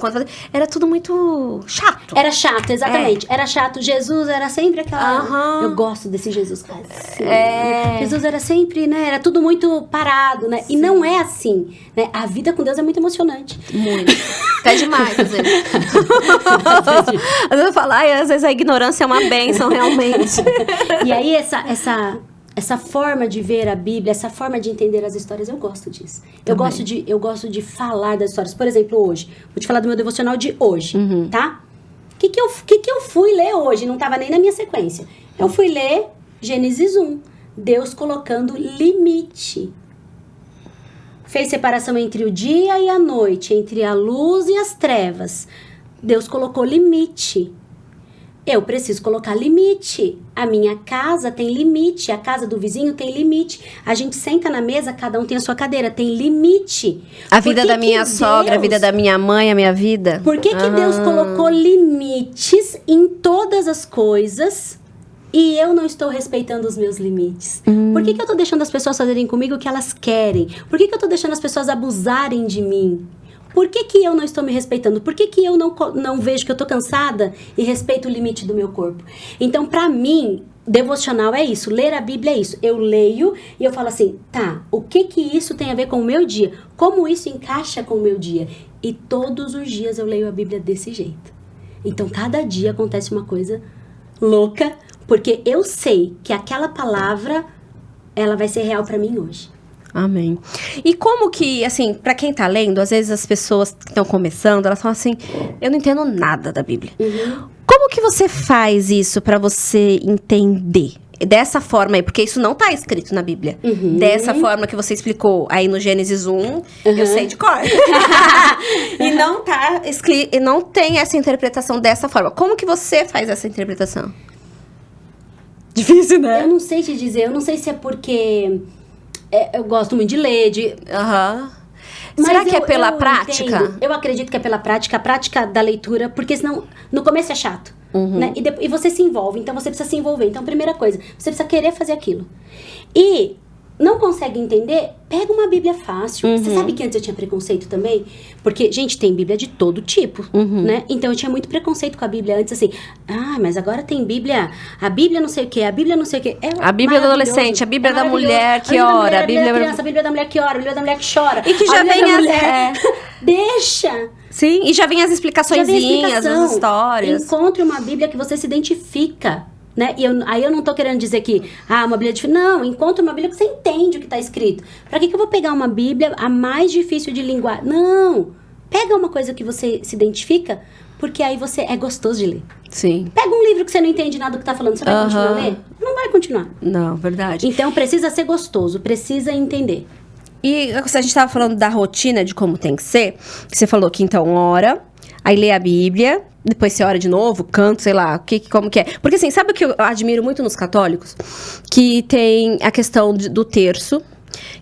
era tudo muito chato. Era chato, exatamente. Era chato. Jesus era sempre aquela... Eu gosto desse Jesus, cara. Jesus era sempre, né? Era tudo muito parado, né? Sim. E não é assim, né? A vida com Deus é muito emocionante. Muito. Até demais, às vezes. Às vezes eu falo, às vezes a ignorância é uma bênção, realmente. E aí, essa forma de ver a Bíblia, essa forma de entender as histórias, eu gosto disso. Eu gosto de falar das histórias. Por exemplo, hoje, vou te falar do meu devocional de hoje, tá? O que eu fui ler hoje? Não estava nem na minha sequência. Eu fui ler Gênesis 1. Deus colocando limite. Fez separação entre o dia e a noite, entre a luz e as trevas. Deus colocou limite. Eu preciso colocar limite. A minha casa tem limite. A casa do vizinho tem limite. A gente senta na mesa, cada um tem a sua cadeira. Tem limite. A vida da minha sogra, a vida da minha mãe, a minha vida. Por que Deus colocou limites em todas as coisas e eu não estou respeitando os meus limites? Por que eu estou deixando as pessoas fazerem comigo o que elas querem? Por que eu estou deixando as pessoas abusarem de mim? Por que eu não estou me respeitando? Por que eu não vejo que eu estou cansada e respeito o limite do meu corpo? Então, para mim, devocional é isso. Ler a Bíblia é isso. Eu leio e eu falo assim, tá, o que isso tem a ver com o meu dia? Como isso encaixa com o meu dia? E todos os dias eu leio a Bíblia desse jeito. Então, cada dia acontece uma coisa louca, porque eu sei que aquela palavra, ela vai ser real para mim hoje. Amém. E como que, assim, pra quem tá lendo, às vezes as pessoas que estão começando, elas falam assim, eu não entendo nada da Bíblia. Como que você faz isso pra você entender? dessa forma aí, porque isso não tá escrito na Bíblia. Dessa forma que você explicou aí no Gênesis 1, eu sei de cor. E não tá escrito, e não tem essa interpretação dessa forma. Como que você faz essa interpretação? Difícil, né? Eu não sei te dizer, eu não sei se é porque eu gosto muito de ler, Será que é pela prática? Entendo. Eu acredito que é pela prática, a prática da leitura, porque senão, no começo é chato, né? E você se envolve, então você precisa se envolver. Então, primeira coisa, você precisa querer fazer aquilo. E não consegue entender, pega uma Bíblia fácil. Você sabe que antes eu tinha preconceito também? Porque, gente, tem Bíblia de todo tipo, né? Então, eu tinha muito preconceito com a Bíblia antes, assim. Mas agora tem Bíblia, a Bíblia não sei o quê, a Bíblia não sei o quê. A Bíblia do adolescente, a Bíblia da mulher que ora, a Bíblia da criança, a Bíblia da mulher que ora, a Bíblia da mulher que chora. E que já vem Deixa! Sim, e já vem as explicaçõezinhas, as histórias. Encontre uma Bíblia que você se identifica. Né? Aí eu não tô querendo dizer que, uma Bíblia difícil. Não, encontra uma Bíblia que você entende o que tá escrito. Pra que eu vou pegar uma Bíblia a mais difícil de linguar? Não! Pega uma coisa que você se identifica, porque aí você é gostoso de ler. Sim. Pega um livro que você não entende nada do que tá falando, você vai continuar a ler? Não vai continuar. Não, verdade. Então precisa ser gostoso, precisa entender. E a gente tava falando da rotina, de como tem que ser. Você falou que então ora, aí lê a Bíblia, depois você ora de novo, canta, sei lá, como que é. Porque assim, sabe o que eu admiro muito nos católicos? Que tem a questão do terço,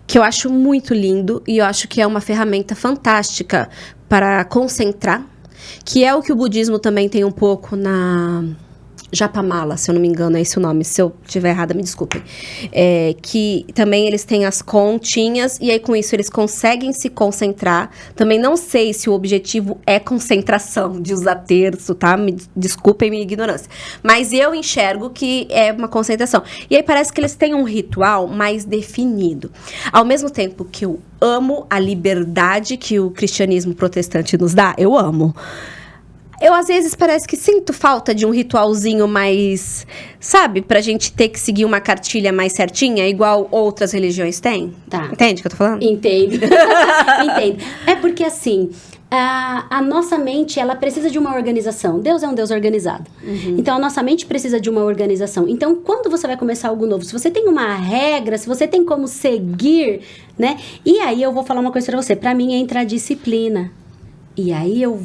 que eu acho muito lindo e eu acho que é uma ferramenta fantástica para concentrar, que é o que o budismo também tem um pouco na Japamala, se eu não me engano, é esse o nome. Se eu estiver errada, me desculpem. Que também eles têm as continhas, e aí com isso eles conseguem se concentrar. Também não sei se o objetivo é concentração, de usar terço, tá? Desculpem minha ignorância. Mas eu enxergo que é uma concentração. E aí parece que eles têm um ritual mais definido. Ao mesmo tempo que eu amo a liberdade que o cristianismo protestante nos dá, eu amo. Eu, às vezes, parece que sinto falta de um ritualzinho mais, sabe? Pra gente ter que seguir uma cartilha mais certinha, igual outras religiões têm. Tá. Entende o que eu tô falando? Entendo. Entendo. É porque, assim, a nossa mente, ela precisa de uma organização. Deus é um Deus organizado. Então, a nossa mente precisa de uma organização. Então, quando você vai começar algo novo, se você tem uma regra, se você tem como seguir, né? E aí, eu vou falar uma coisa pra você. Pra mim, entra a disciplina. E aí, eu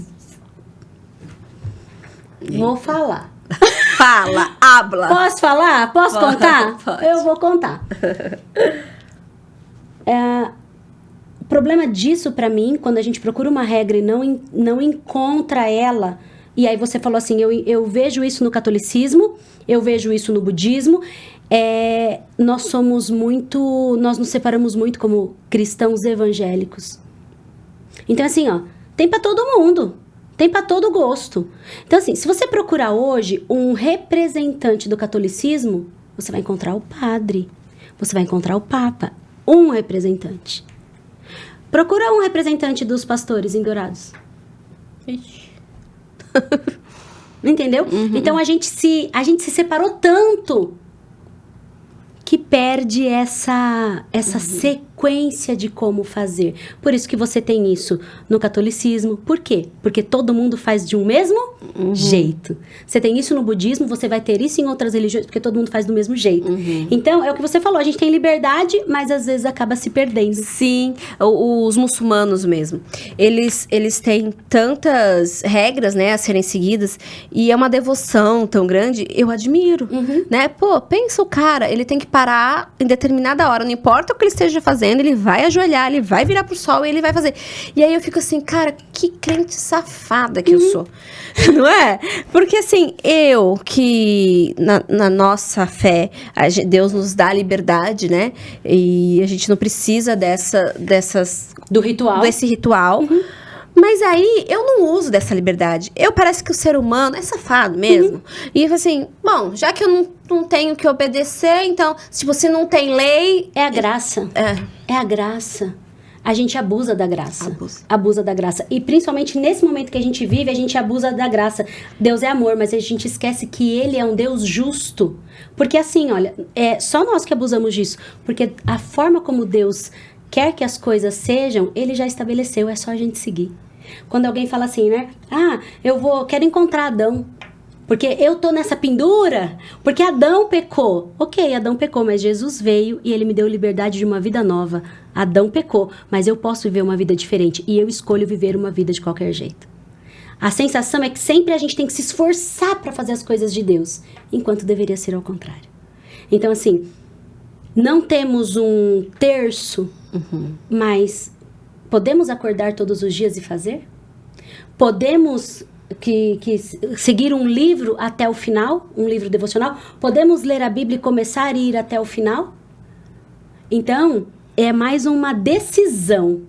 vou falar. Fala, habla. Posso falar? Posso contar? Pode. Eu vou contar. O problema disso pra mim, quando a gente procura uma regra e não encontra ela, e aí você falou assim, eu vejo isso no catolicismo, eu vejo isso no budismo, nós nos separamos muito como cristãos evangélicos. Então assim, tem pra todo mundo. Tem para todo gosto. Então, assim, se você procurar hoje um representante do catolicismo, você vai encontrar o padre, você vai encontrar o papa, um representante. Procura um representante dos pastores em Dourados. Entendeu? Então, a gente se separou tanto que perde essa sequência de como fazer. Por isso que você tem isso no catolicismo. Por quê? Porque todo mundo faz de um mesmo jeito. Você tem isso no budismo, você vai ter isso em outras religiões, porque todo mundo faz do mesmo jeito. Então, é o que você falou, a gente tem liberdade, mas às vezes acaba se perdendo. Sim, os muçulmanos mesmo. Eles têm tantas regras, né, a serem seguidas, e é uma devoção tão grande, eu admiro, né? Pô, pensa o cara, ele tem que parar em determinada hora, não importa o que ele esteja fazendo, ele vai ajoelhar, ele vai virar pro sol e ele vai fazer. E aí eu fico assim, cara, que crente safada que eu sou. Não é? Porque assim, eu que na nossa fé, Deus nos dá liberdade, né? E a gente não precisa dessas... Do ritual. Desse ritual. Mas aí, eu não uso dessa liberdade. Parece que o ser humano é safado mesmo. E assim, bom, já que eu não tenho que obedecer, então, tipo, se não tem lei... É a graça. É a graça. A gente abusa da graça. Abusa da graça. E principalmente nesse momento que a gente vive, a gente abusa da graça. Deus é amor, mas a gente esquece que Ele é um Deus justo. Porque assim, olha, é só nós que abusamos disso. Porque a forma como Deus quer que as coisas sejam, Ele já estabeleceu, é só a gente seguir. Quando alguém fala assim, né? Eu quero encontrar Adão. Porque eu tô nessa pendura, porque Adão pecou. Ok, Adão pecou, mas Jesus veio e ele me deu liberdade de uma vida nova. Adão pecou, mas eu posso viver uma vida diferente. E eu escolho viver uma vida de qualquer jeito. A sensação é que sempre a gente tem que se esforçar para fazer as coisas de Deus, enquanto deveria ser ao contrário. Então, assim, não temos um terço, mas podemos acordar todos os dias e fazer? Podemos seguir um livro até o final, um livro devocional? Podemos ler a Bíblia e começar a ir até o final? Então, é mais uma decisão.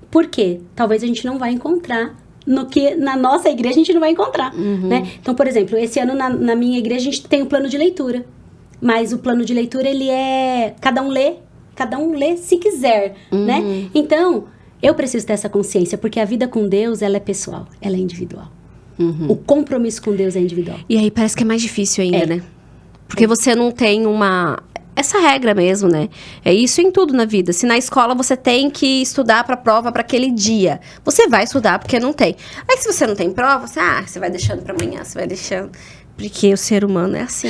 Por quê? Talvez a gente não vai encontrar no que na nossa igreja a gente não vai encontrar, né? Então, por exemplo, esse ano na minha igreja a gente tem um plano de leitura. Mas o plano de leitura, ele é... Cada um lê se quiser, né? Então, eu preciso ter essa consciência, porque a vida com Deus, ela é pessoal, ela é individual. O compromisso com Deus é individual. E aí parece que é mais difícil ainda, né? Porque você não tem essa regra mesmo, né? É isso em tudo na vida. Se na escola você tem que estudar pra prova pra aquele dia, você vai estudar porque não tem. Aí se você não tem prova, você vai deixando pra amanhã, você vai deixando... Porque o ser humano é assim.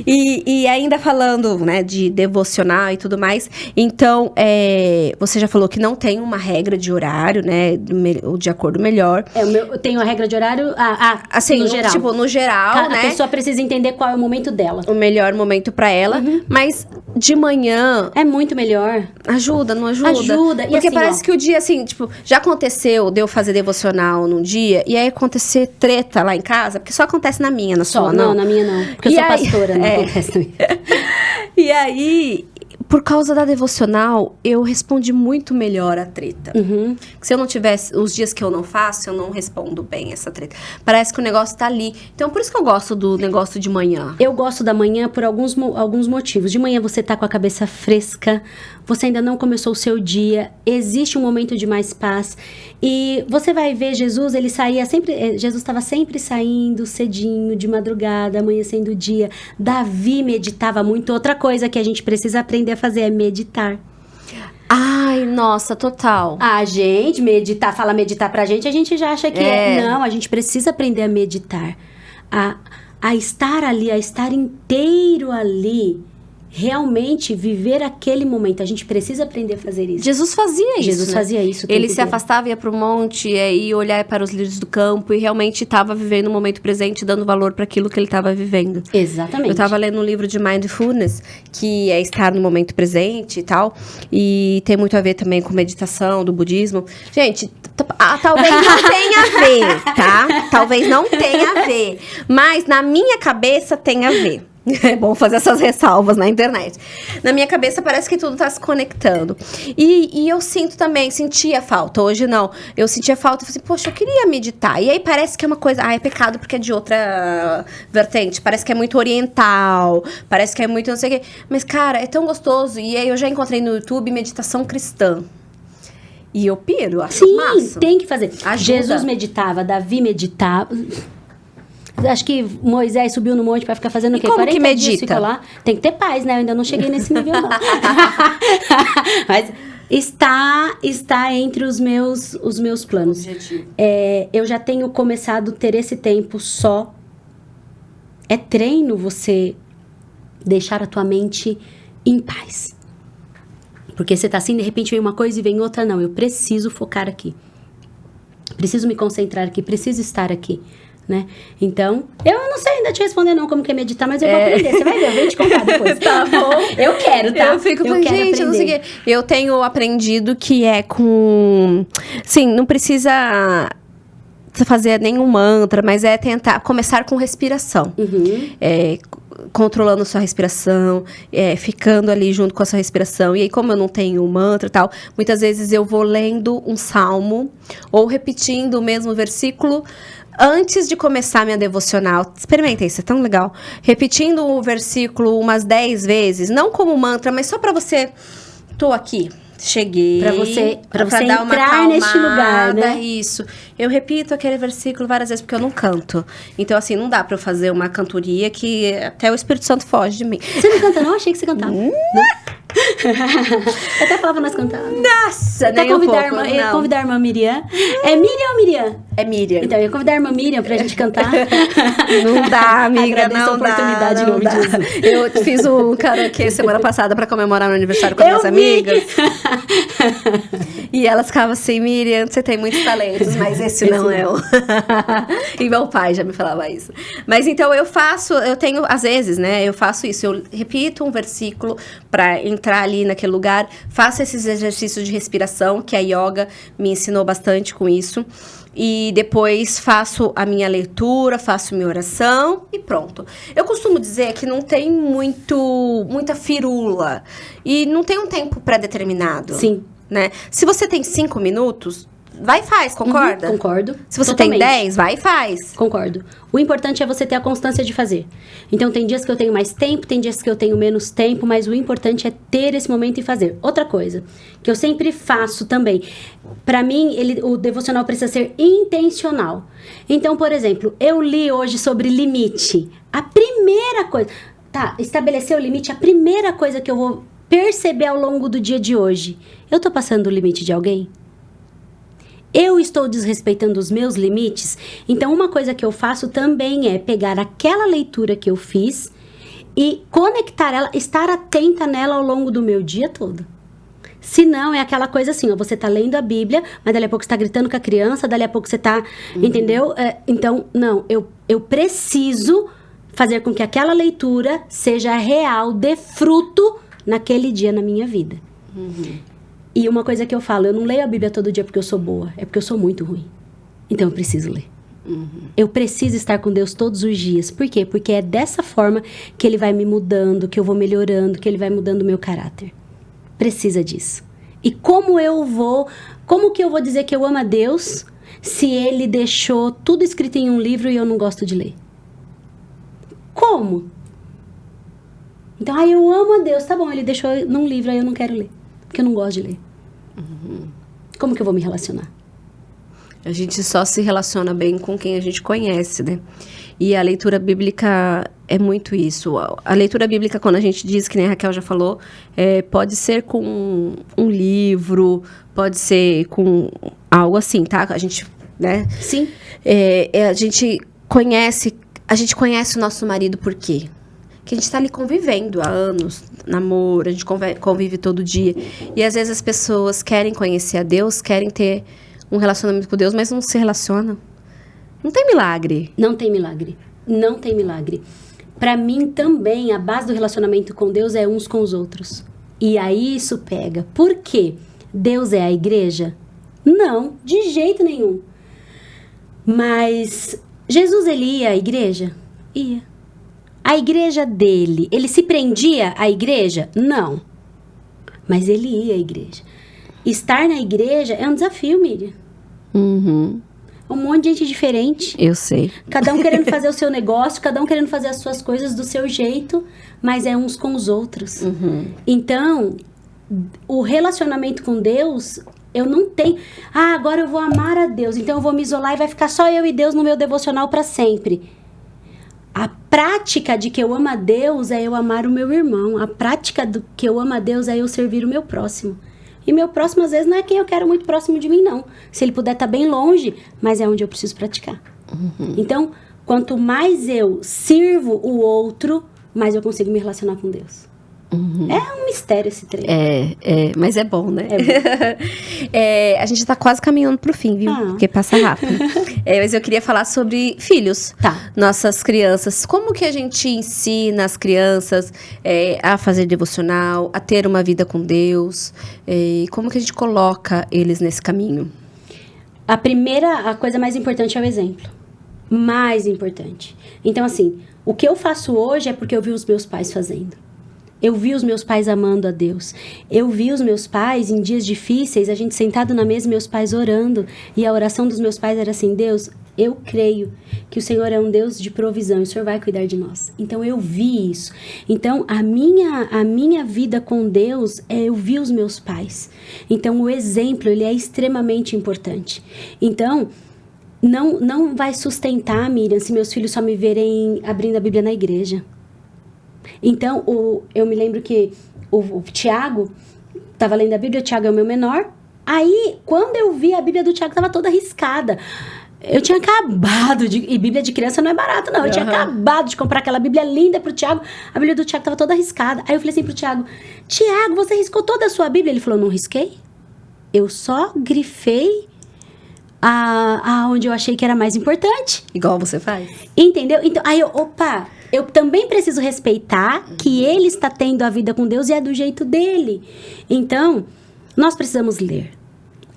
E ainda falando, né, de devocional e tudo mais. Então, você já falou que não tem uma regra de horário, né? De acordo melhor. Eu tenho a regra de horário, assim, no geral. Tipo, no geral, né? A pessoa precisa entender qual é o momento dela. O melhor momento pra ela. Mas de manhã... É muito melhor. Ajuda, não ajuda? Ajuda. Porque assim, parece que o dia, assim, tipo... Já aconteceu de eu fazer devocional num dia... E aí acontecer treta lá em casa... Porque só acontece na minha, na sua não? Não, na minha não. Porque eu sou pastora, não acontece na minha. E aí... Por causa da devocional, eu respondi muito melhor a treta. Se eu não tivesse... Os dias que eu não faço, eu não respondo bem essa treta. Parece que o negócio tá ali. Então, por isso que eu gosto do negócio de manhã. Eu gosto da manhã por alguns motivos. De manhã você tá com a cabeça fresca. Você ainda não começou o seu dia. Existe um momento de mais paz. E você vai ver Jesus, ele saía sempre... Jesus estava sempre saindo cedinho, de madrugada, amanhecendo o dia. Davi meditava muito. Outra coisa que a gente precisa aprender a fazer é meditar. Ai, nossa, total. A gente fala meditar pra gente, a gente já acha que não, a gente precisa aprender a meditar. A estar ali, a estar inteiro ali. Realmente viver aquele momento. A gente precisa aprender a fazer isso. Jesus fazia isso. Jesus fazia isso. Ele se afastava, ia pro monte, e olhar para os lírios do campo e realmente estava vivendo o momento presente, dando valor para aquilo que ele estava vivendo. Exatamente. Eu estava lendo um livro de Mindfulness, que é estar no momento presente e tal, e tem muito a ver também com meditação, do budismo. Gente, talvez não tenha a ver, tá? Talvez não tenha a ver, mas na minha cabeça tem a ver. É bom fazer essas ressalvas na internet. Na minha cabeça parece que tudo tá se conectando. E eu sentia falta. Hoje não. Eu sentia falta e falei assim, poxa, eu queria meditar. E aí parece que é uma coisa... é pecado porque é de outra vertente. Parece que é muito oriental. Parece que é muito não sei o quê. Mas, cara, é tão gostoso. E aí eu já encontrei no YouTube meditação cristã. E eu piro, acho massa. Sim, tem que fazer. Ajuda. Jesus meditava, Davi meditava... Acho que Moisés subiu no monte pra ficar fazendo o quê? Como 40 que medita? Dias ficou lá. Tem que ter paz, né? Eu ainda não cheguei nesse nível, não. Mas está entre os meus planos. Objetivo. Eu já tenho começado a ter esse tempo só. É treino você deixar a tua mente em paz. Porque você tá assim, de repente vem uma coisa e vem outra. Não, eu preciso focar aqui. Preciso me concentrar aqui, preciso estar aqui. Né? Então, eu não sei ainda te responder não como que é meditar, mas eu vou aprender. Você vai ver, eu vou te contar depois. Tá bom. Eu quero, tá? Eu fico falando, gente, eu não sei o quê. Eu tenho aprendido que é com... Sim, não precisa fazer nenhum mantra, mas é tentar começar com respiração. Controlando sua respiração, ficando ali junto com a sua respiração. E aí, como eu não tenho mantra e tal, muitas vezes eu vou lendo um salmo ou repetindo o mesmo versículo antes de começar minha devocional. Experimentem, isso é tão legal. Repetindo o versículo umas 10 vezes, não como mantra, mas só pra você... Tô aqui, cheguei. Pra você dar uma entrar neste lugar, né? Isso. Eu repito aquele versículo várias vezes, porque eu não canto. Então, assim, não dá pra eu fazer uma cantoria que até o Espírito Santo foge de mim. Você não canta, não? Achei que você cantava. Eu até falava nós cantávamos. Nossa, Até nem um convidar, pouco, ia não. convidar a irmã Miriam. É Miriam ou Miriam? É Miriam. Então, eu ia convidar a irmã Miriam pra gente cantar. Não dá, amiga, Agradeço não a oportunidade dá, em não nome dá. de Jesus. Eu fiz um karaokê semana passada pra comemorar meu aniversário com as minhas amigas. E elas ficavam assim, Miriam, você tem muitos talentos, mas esse não é o... E meu pai já me falava isso. Mas então eu tenho, às vezes, né, eu faço isso, eu repito um versículo pra entrar ali naquele lugar, faço esses exercícios de respiração, que a yoga me ensinou bastante com isso. E depois faço a minha leitura, faço minha oração e pronto. Eu costumo dizer que não tem muita firula. E não tem um tempo pré-determinado. Sim. Né? Se você tem 5 minutos, vai e faz, concorda? Concordo. Se você Totalmente. tem 10, vai e faz. Concordo. O importante é você ter a constância de fazer. Então, tem dias que eu tenho mais tempo, tem dias que eu tenho menos tempo, mas o importante é ter esse momento e fazer. Outra coisa, que eu sempre faço também. Pra mim, o devocional precisa ser intencional. Então, por exemplo, eu li hoje sobre limite. A primeira coisa... Tá, estabelecer o limite, a primeira coisa que eu vou perceber ao longo do dia de hoje. Eu tô passando o limite de alguém? Eu estou desrespeitando os meus limites? Então, uma coisa que eu faço também é pegar aquela leitura que eu fiz e conectar ela, estar atenta nela ao longo do meu dia todo. Se não, é aquela coisa assim, ó, você tá lendo a Bíblia, mas dali a pouco você tá gritando com a criança, dali a pouco você tá, entendeu? Então, não, eu preciso fazer com que aquela leitura seja real, dê fruto naquele dia na minha vida. E uma coisa que eu falo, eu não leio a Bíblia todo dia porque eu sou boa, é porque eu sou muito ruim. Então eu preciso ler. Eu preciso estar com Deus todos os dias. Por quê? Porque é dessa forma que Ele vai me mudando, que eu vou melhorando, que Ele vai mudando o meu caráter. Precisa disso. E como que eu vou dizer que eu amo a Deus se Ele deixou tudo escrito em um livro e eu não gosto de ler? Como? Então, eu amo a Deus. Tá bom, Ele deixou num livro, aí eu não quero ler. Porque eu não gosto de ler. Como que eu vou me relacionar? A gente só se relaciona bem com quem a gente conhece, né? E a leitura bíblica é muito isso. A leitura bíblica, quando a gente diz, que nem a Raquel já falou, pode ser com um livro, pode ser com algo assim, tá? A gente, né? Sim. A gente conhece o nosso marido por quê? Que a gente tá ali convivendo há anos, namoro, a gente convive todo dia. E às vezes as pessoas querem conhecer a Deus, querem ter um relacionamento com Deus, mas não se relacionam. Não tem milagre. Não tem milagre. Não tem milagre. Pra mim também, a base do relacionamento com Deus é uns com os outros. E aí isso pega. Por quê? Deus é a igreja? Não, de jeito nenhum. Mas Jesus, ele ia à igreja? Ia. A igreja dele, ele se prendia à igreja? Não. Mas ele ia à igreja. Estar na igreja é um desafio, Miriam. Um monte de gente diferente. Eu sei. Cada um querendo fazer o seu negócio, cada um querendo fazer as suas coisas do seu jeito, mas é uns com os outros. Então, o relacionamento com Deus, eu não tenho... agora eu vou amar a Deus, então eu vou me isolar e vai ficar só eu e Deus no meu devocional para sempre. A prática de que eu amo a Deus é eu amar o meu irmão. A prática do que eu amo a Deus é eu servir o meu próximo. E meu próximo, às vezes, não é quem eu quero muito próximo de mim, não. Se ele puder estar bem longe, mas é onde eu preciso praticar. Então, quanto mais eu sirvo o outro, mais eu consigo me relacionar com Deus. É um mistério esse treino. Mas é bom, né? É bom. A gente tá quase caminhando pro fim, viu? Porque passa rápido. Mas eu queria falar sobre filhos. Tá. Nossas crianças. Como que a gente ensina as crianças a fazer devocional, a ter uma vida com Deus? E como que a gente coloca eles nesse caminho? A coisa mais importante é o exemplo. Mais importante. Então, assim, o que eu faço hoje é porque eu vi os meus pais fazendo. Eu vi os meus pais amando a Deus. Eu vi os meus pais, em dias difíceis, a gente sentado na mesa, meus pais orando. E a oração dos meus pais era assim: Deus, eu creio que o Senhor é um Deus de provisão e o Senhor vai cuidar de nós. Então, eu vi isso. Então, a minha vida com Deus, eu vi os meus pais. Então, o exemplo, ele é extremamente importante. Então, não vai sustentar, Miriam, se meus filhos só me verem abrindo a Bíblia na igreja. Então, eu me lembro que o Tiago, tava lendo a Bíblia, o Tiago é o meu menor. Aí, quando eu vi, a Bíblia do Tiago tava toda riscada. Eu tinha acabado de... E Bíblia de criança não é barato, não. Eu tinha acabado de comprar aquela Bíblia linda pro Tiago. A Bíblia do Tiago tava toda riscada. Aí eu falei assim pro Tiago, Tiago, você riscou toda a sua Bíblia? Ele falou, não risquei. Eu só grifei aonde eu achei que era mais importante. Igual você faz. Entendeu? Então, aí eu também preciso respeitar que ele está tendo a vida com Deus e é do jeito dele. Então, nós precisamos ler.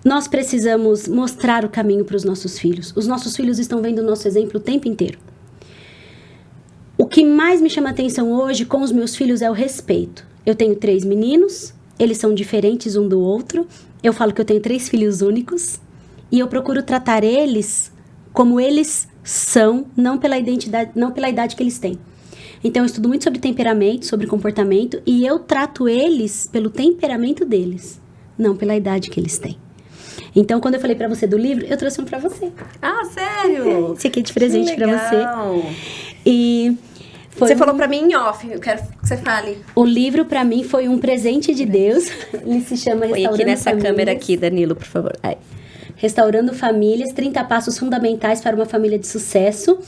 Nós precisamos mostrar o caminho para os nossos filhos. Os nossos filhos estão vendo o nosso exemplo o tempo inteiro. O que mais me chama atenção hoje com os meus filhos é o respeito. Eu tenho 3 meninos, eles são diferentes um do outro. Eu falo que eu tenho 3 filhos únicos. E eu procuro tratar eles como eles são, não pela identidade, não pela idade que eles têm. Então, eu estudo muito sobre temperamento, sobre comportamento, e eu trato eles pelo temperamento deles, não pela idade que eles têm. Então, quando eu falei pra você do livro, eu trouxe um pra você. Ah, sério? Esse aqui é de presente pra você. E você falou pra mim em off, eu quero que você fale. O livro pra mim foi um presente de Deus. Ele se chama Põe Restaurando aqui nessa Famílias. câmera aqui, Danilo, por favor. Aí. Restaurando Famílias, 30 passos fundamentais para uma família de sucesso.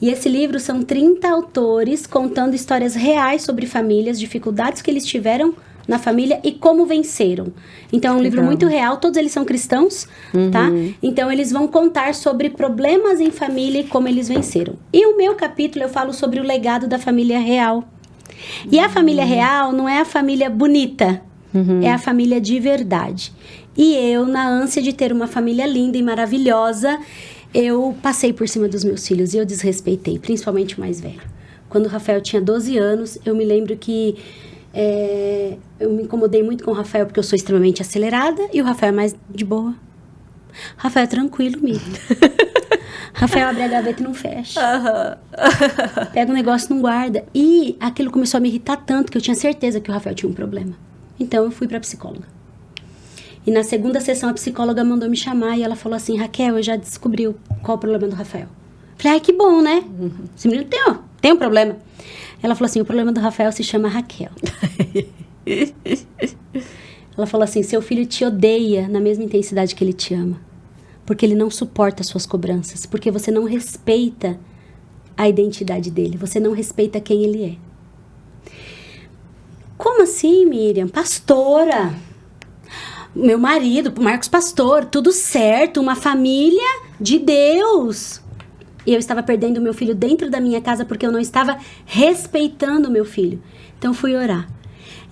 E esse livro são 30 autores contando histórias reais sobre famílias, dificuldades que eles tiveram na família e como venceram. Então, é um livro muito real, todos eles são cristãos, tá? Então, eles vão contar sobre problemas em família e como eles venceram. E o meu capítulo, eu falo sobre o legado da família real. E a família real não é a família bonita, é a família de verdade. E eu, na ânsia de ter uma família linda e maravilhosa, eu passei por cima dos meus filhos e eu desrespeitei, principalmente o mais velho. Quando o Rafael tinha 12 anos, eu me lembro que eu me incomodei muito com o Rafael porque eu sou extremamente acelerada e o Rafael é mais de boa. Rafael é tranquilo, Miriam. Rafael abre a gaveta e não fecha. Pega um negócio e não guarda. E aquilo começou a me irritar tanto que eu tinha certeza que o Rafael tinha um problema. Então eu fui pra psicóloga. E na segunda sessão a psicóloga mandou me chamar e ela falou assim, Raquel, eu já descobri qual o problema do Rafael. Falei, ai, que bom, né? Esse menino tem um problema. Ela falou assim, o problema do Rafael se chama Raquel. Ela falou assim, seu filho te odeia na mesma intensidade que ele te ama. Porque ele não suporta as suas cobranças. Porque você não respeita a identidade dele. Você não respeita quem ele é. Como assim, Miriam? Pastora. Meu marido, Marcos pastor, tudo certo. Uma família de Deus. E eu estava perdendo o meu filho dentro da minha casa porque eu não estava respeitando o meu filho. Então fui orar.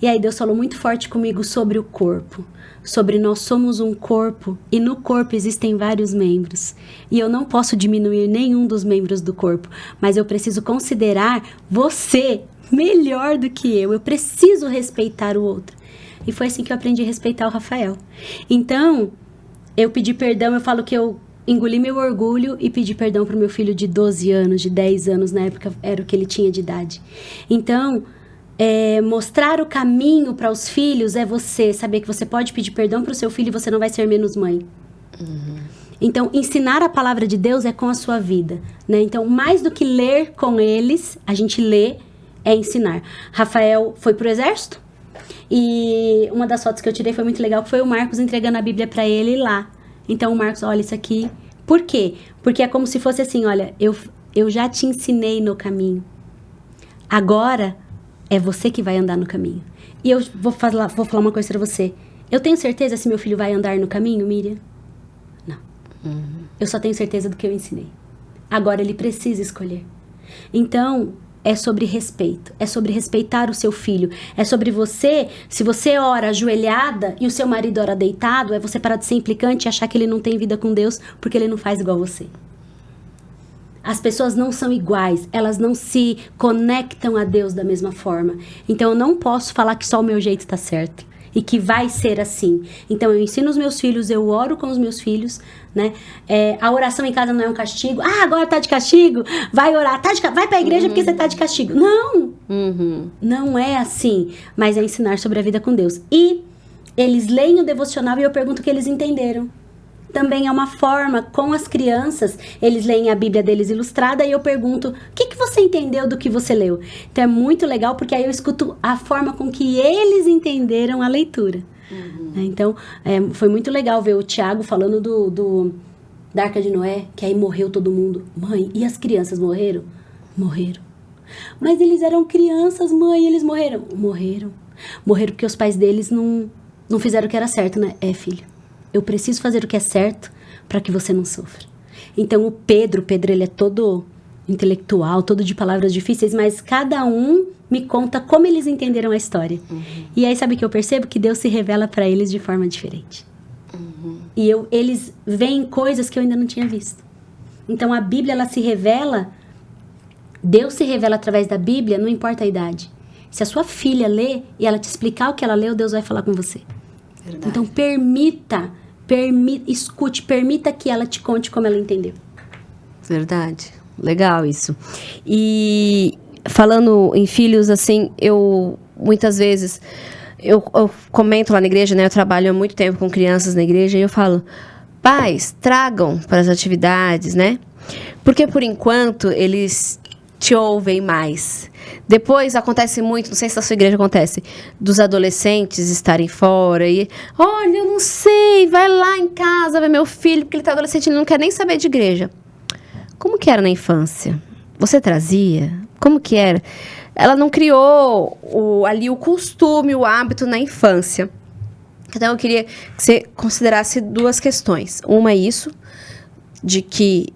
E aí Deus falou muito forte comigo sobre o corpo. Sobre nós somos um corpo e no corpo existem vários membros. E eu não posso diminuir nenhum dos membros do corpo. Mas eu preciso considerar você melhor do que eu. Eu preciso respeitar o outro. E foi assim que eu aprendi a respeitar o Rafael. Então, eu pedi perdão, eu falo que eu engoli meu orgulho e pedi perdão pro meu filho de 12 anos, de 10 anos, na época era o que ele tinha de idade. Então, mostrar o caminho para os filhos é você saber que você pode pedir perdão pro seu filho e você não vai ser menos mãe. Então, ensinar a palavra de Deus é com a sua vida, né? Então, mais do que ler com eles, a gente lê, é ensinar. Rafael foi pro exército e uma das fotos que eu tirei foi muito legal, que foi o Marcos entregando a Bíblia para ele lá. Então, o Marcos, olha isso aqui. Por quê? Porque é como se fosse assim, olha, eu já te ensinei no caminho. Agora, é você que vai andar no caminho. E eu vou falar uma coisa pra você. Eu tenho certeza se meu filho vai andar no caminho, Miriam? Não. Eu só tenho certeza do que eu ensinei. Agora, ele precisa escolher. Então, é sobre respeito. É sobre respeitar o seu filho. É sobre você, se você ora ajoelhada e o seu marido ora deitado, é você parar de ser implicante e achar que ele não tem vida com Deus porque ele não faz igual você. As pessoas não são iguais, elas não se conectam a Deus da mesma forma. Então, eu não posso falar que só o meu jeito está certo e que vai ser assim. Então, eu ensino os meus filhos, eu oro com os meus filhos, né? A oração em casa não é um castigo. Ah, agora tá de castigo? Vai orar. Vai pra igreja porque você tá de castigo. Não! Não é assim. Mas é ensinar sobre a vida com Deus. E eles leem o devocional e eu pergunto o que eles entenderam. também é uma forma, com as crianças, eles leem a Bíblia deles ilustrada e eu pergunto, o que você entendeu do que você leu? Então é muito legal porque aí eu escuto a forma com que eles entenderam a leitura. Então, foi muito legal ver o Tiago falando da Arca de Noé, que aí morreu todo mundo. Mãe, e as crianças morreram? Morreram. Mas eles eram crianças, mãe, eles morreram? Morreram. Morreram porque os pais deles não fizeram o que era certo, né? Filho, eu preciso fazer o que é certo para que você não sofra. Então o Pedro ele é todo intelectual, todo de palavras difíceis, mas cada um me conta como eles entenderam a história. E aí sabe que eu percebo? Que Deus se revela para eles de forma diferente. E eles veem coisas que eu ainda não tinha visto. Então a Bíblia, ela se revela, Deus se revela através da Bíblia, não importa a idade. Se a sua filha lê e ela te explicar o que ela leu, Deus vai falar com você. Verdade. Então escute, permita que ela te conte como ela entendeu. Verdade, legal isso. E falando em filhos, assim, eu muitas vezes, eu comento lá na igreja, né, eu trabalho há muito tempo com crianças na igreja, e eu falo, pais, tragam para as atividades, né, porque por enquanto eles te ouvem mais. Depois acontece muito, não sei se na sua igreja acontece, dos adolescentes estarem fora e, olha, eu não sei, vai lá em casa ver meu filho, porque ele tá adolescente, ele não quer nem saber de igreja. Como que era na infância? Você trazia? Como que era? Ela não criou ali o costume, o hábito na infância. Então eu queria que você considerasse duas questões. Uma é isso, de que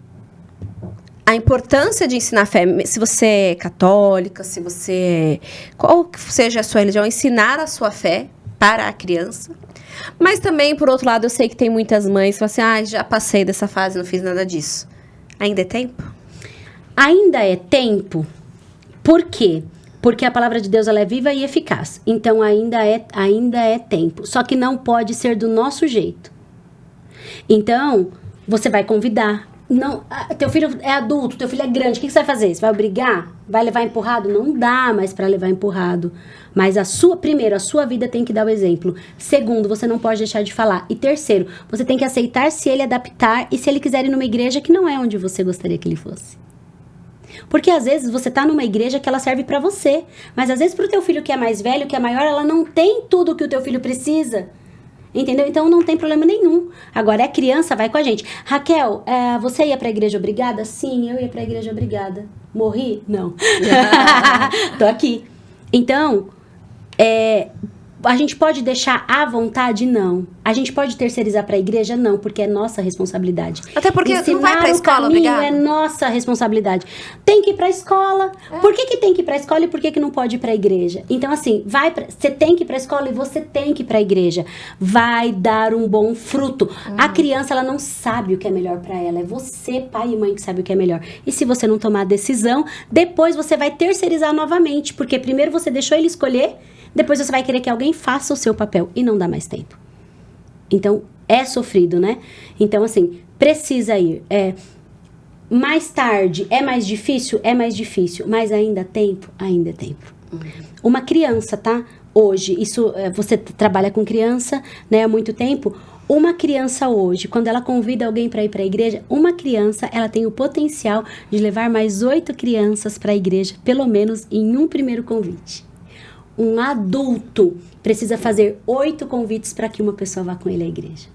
a importância de ensinar fé, se você é católica, se você qual que seja a sua religião, ensinar a sua fé para a criança. Mas também, por outro lado, eu sei que tem muitas mães que falam assim, já passei dessa fase, não fiz nada disso. Ainda é tempo? Ainda é tempo. Por quê? Porque a palavra de Deus, ela é viva e eficaz. Então, ainda é tempo. Só que não pode ser do nosso jeito. Então, você vai convidar. Não, teu filho é adulto, teu filho é grande, o que você vai fazer? Você vai obrigar? Vai levar empurrado? Não dá mais para levar empurrado. Mas primeiro, a sua vida tem que dar o exemplo. Segundo, você não pode deixar de falar. E terceiro, você tem que aceitar se ele adaptar e se ele quiser ir numa igreja que não é onde você gostaria que ele fosse. Porque às vezes você tá numa igreja que ela serve para você, mas às vezes pro teu filho que é mais velho, que é maior, ela não tem tudo que o teu filho precisa. Entendeu? Então não tem problema nenhum. Agora, criança, vai com a gente. Raquel, você ia pra igreja obrigada? Sim, eu ia pra igreja obrigada. Morri? Não. Tô aqui. Então, a gente pode deixar à vontade? Não. A gente pode terceirizar para a igreja? Não, porque é nossa responsabilidade. Até porque ensinar não vai para a escola, obrigada. É nossa responsabilidade. Tem que ir para a escola. Por que tem que ir para a escola e por que não pode ir para a igreja? Então, assim, você tem que ir para a escola e você tem que ir para a igreja. Vai dar um bom fruto. A criança, ela não sabe o que é melhor para ela. É você, pai e mãe, que sabe o que é melhor. E se você não tomar a decisão, depois você vai terceirizar novamente. Porque primeiro você deixou ele escolher, depois você vai querer que alguém faça o seu papel e não dá mais tempo. Então, é sofrido, né? Então, assim, precisa ir. Mais tarde, é mais difícil? É mais difícil. Mas ainda é tempo? Ainda é tempo. Uma criança, tá? Hoje, você trabalha com criança, né? Há muito tempo. Uma criança hoje, quando ela convida alguém para ir para a igreja, uma criança, ela tem o potencial de levar mais 8 crianças para a igreja, pelo menos em um primeiro convite. Um adulto precisa fazer 8 convites para que uma pessoa vá com ele à igreja.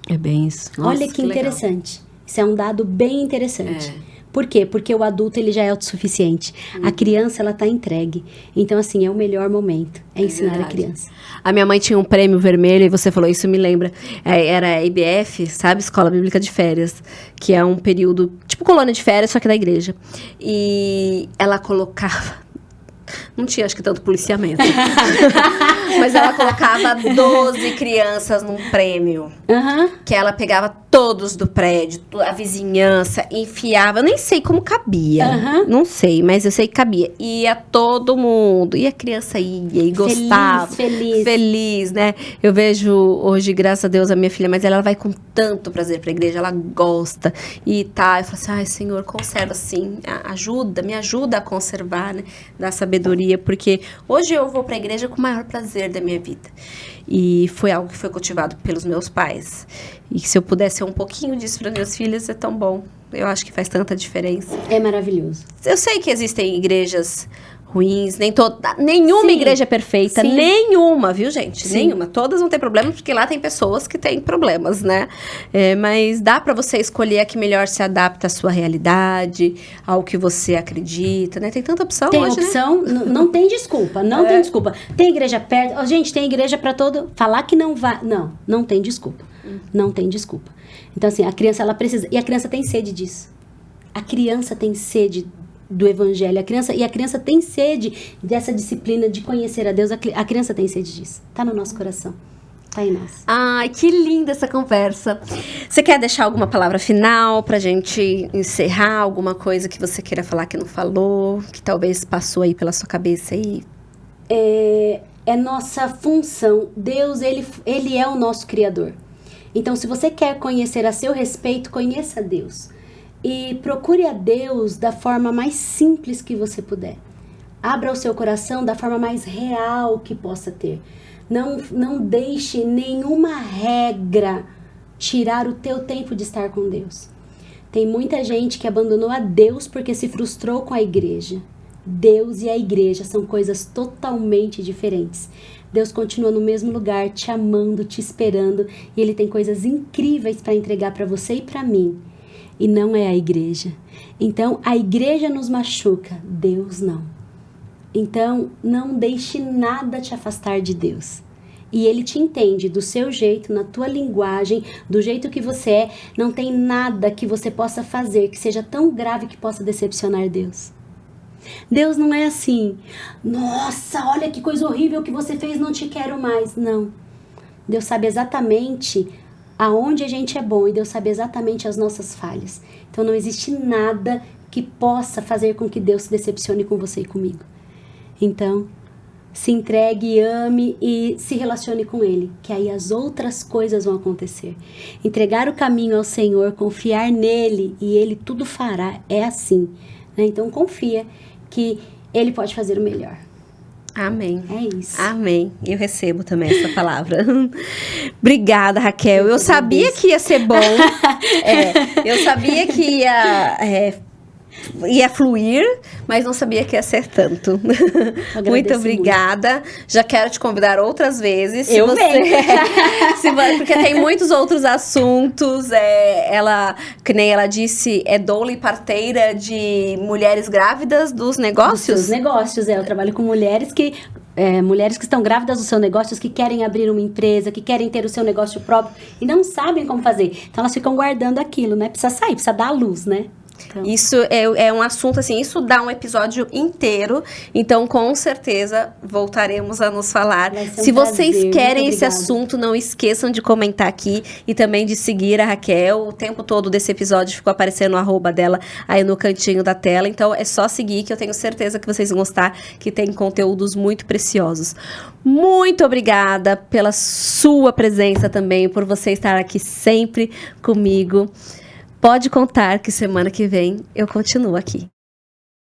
É bem isso. Nossa, olha que interessante. Legal. Isso é um dado bem interessante. Por quê? Porque o adulto, ele já é autossuficiente. A criança, ela tá entregue. Então, assim, é o melhor momento. É ensinar verdade. A criança. A minha mãe tinha um prêmio vermelho, e você falou, isso me lembra. Era a IBF, sabe? Escola Bíblica de Férias. Que é um período, tipo colônia de férias, só que da igreja. E ela colocava... Não tinha, acho que, tanto policiamento. Mas ela colocava 12 crianças num prêmio. Que ela pegava todos do prédio, a vizinhança, enfiava. Eu nem sei como cabia. Não sei, mas eu sei que cabia. Ia todo mundo. E a criança ia e gostava. Feliz, né? Eu vejo hoje, graças a Deus, a minha filha, mas ela vai com tanto prazer pra igreja. Ela gosta. E tá, eu falo assim, ai, Senhor, conserva assim. Me ajuda a conservar, né? Da sabedoria. Porque hoje eu vou pra igreja com o maior prazer da minha vida. E foi algo que foi cultivado pelos meus pais. E se eu pudesse oferecer um pouquinho disso para meus filhos é tão bom. Eu acho que faz tanta diferença. É maravilhoso. Eu sei que existem igrejas ruins, nenhuma Sim. igreja é perfeita, Sim. nenhuma, viu, gente? Sim. Nenhuma. Todas vão ter problemas, porque lá tem pessoas que têm problemas, né? Mas dá pra você escolher a que melhor se adapta à sua realidade, ao que você acredita, né? Tem tanta opção Tem hoje, né? opção, não tem desculpa, não tem desculpa. Tem igreja perto, ó, gente, tem igreja pra todo, falar que não vai, não tem desculpa. Não tem desculpa. Então assim, a criança ela precisa, e a criança tem sede disso. A criança tem sede do evangelho, a criança tem sede dessa disciplina de conhecer a Deus, a criança tem sede disso. Tá no nosso coração. Tá em nós. Ai, que linda essa conversa. Você quer deixar alguma palavra final pra gente encerrar? Alguma coisa que você queira falar que não falou, que talvez passou aí pela sua cabeça aí? É nossa função. Deus, ele é o nosso Criador. Então, se você quer conhecer a seu respeito, conheça a Deus. E procure a Deus da forma mais simples que você puder. Abra o seu coração da forma mais real que possa ter. Não deixe nenhuma regra tirar o teu tempo de estar com Deus. Tem muita gente que abandonou a Deus porque se frustrou com a igreja. Deus e a igreja são coisas totalmente diferentes. Deus continua no mesmo lugar, te amando, te esperando, e Ele tem coisas incríveis para entregar para você e para mim. E não é a igreja. Então, a igreja nos machuca, Deus não. Então, não deixe nada te afastar de Deus. E Ele te entende do seu jeito, na tua linguagem, do jeito que você é. Não tem nada que você possa fazer que seja tão grave que possa decepcionar Deus. Deus não é assim, nossa, olha que coisa horrível que você fez, não te quero mais. Não. Deus sabe exatamente aonde a gente é bom e Deus sabe exatamente as nossas falhas. Então não existe nada que possa fazer com que Deus se decepcione com você e comigo. Então, se entregue, ame e se relacione com Ele, que aí as outras coisas vão acontecer. Entregar o caminho ao Senhor, confiar nele e Ele tudo fará, é assim. Né? Então confia que Ele pode fazer o melhor. Amém. É isso. Amém. Eu recebo também essa palavra. Obrigada, Raquel. Eu sabia que ia ser bom. Eu sabia que ia fluir, mas não sabia que ia ser tanto. Muito obrigada. Já quero te convidar outras vezes. Porque tem muitos outros assuntos. Ela, que nem ela disse, é doula e parteira de mulheres grávidas dos negócios? Dos negócios, eu trabalho com mulheres que estão grávidas dos seus negócios, que querem abrir uma empresa, que querem ter o seu negócio próprio e não sabem como fazer. Então elas ficam guardando aquilo, né? Precisa sair, precisa dar a luz, né? Então. Isso é um assunto, assim, isso dá um episódio inteiro, então com certeza voltaremos a nos falar. Se vocês querem esse assunto, não esqueçam de comentar aqui e também de seguir a Raquel. O tempo todo desse episódio ficou aparecendo o arroba dela aí no cantinho da tela, então é só seguir que eu tenho certeza que vocês vão gostar, que tem conteúdos muito preciosos. Muito obrigada pela sua presença também, por você estar aqui sempre comigo. Pode contar que semana que vem eu continuo aqui.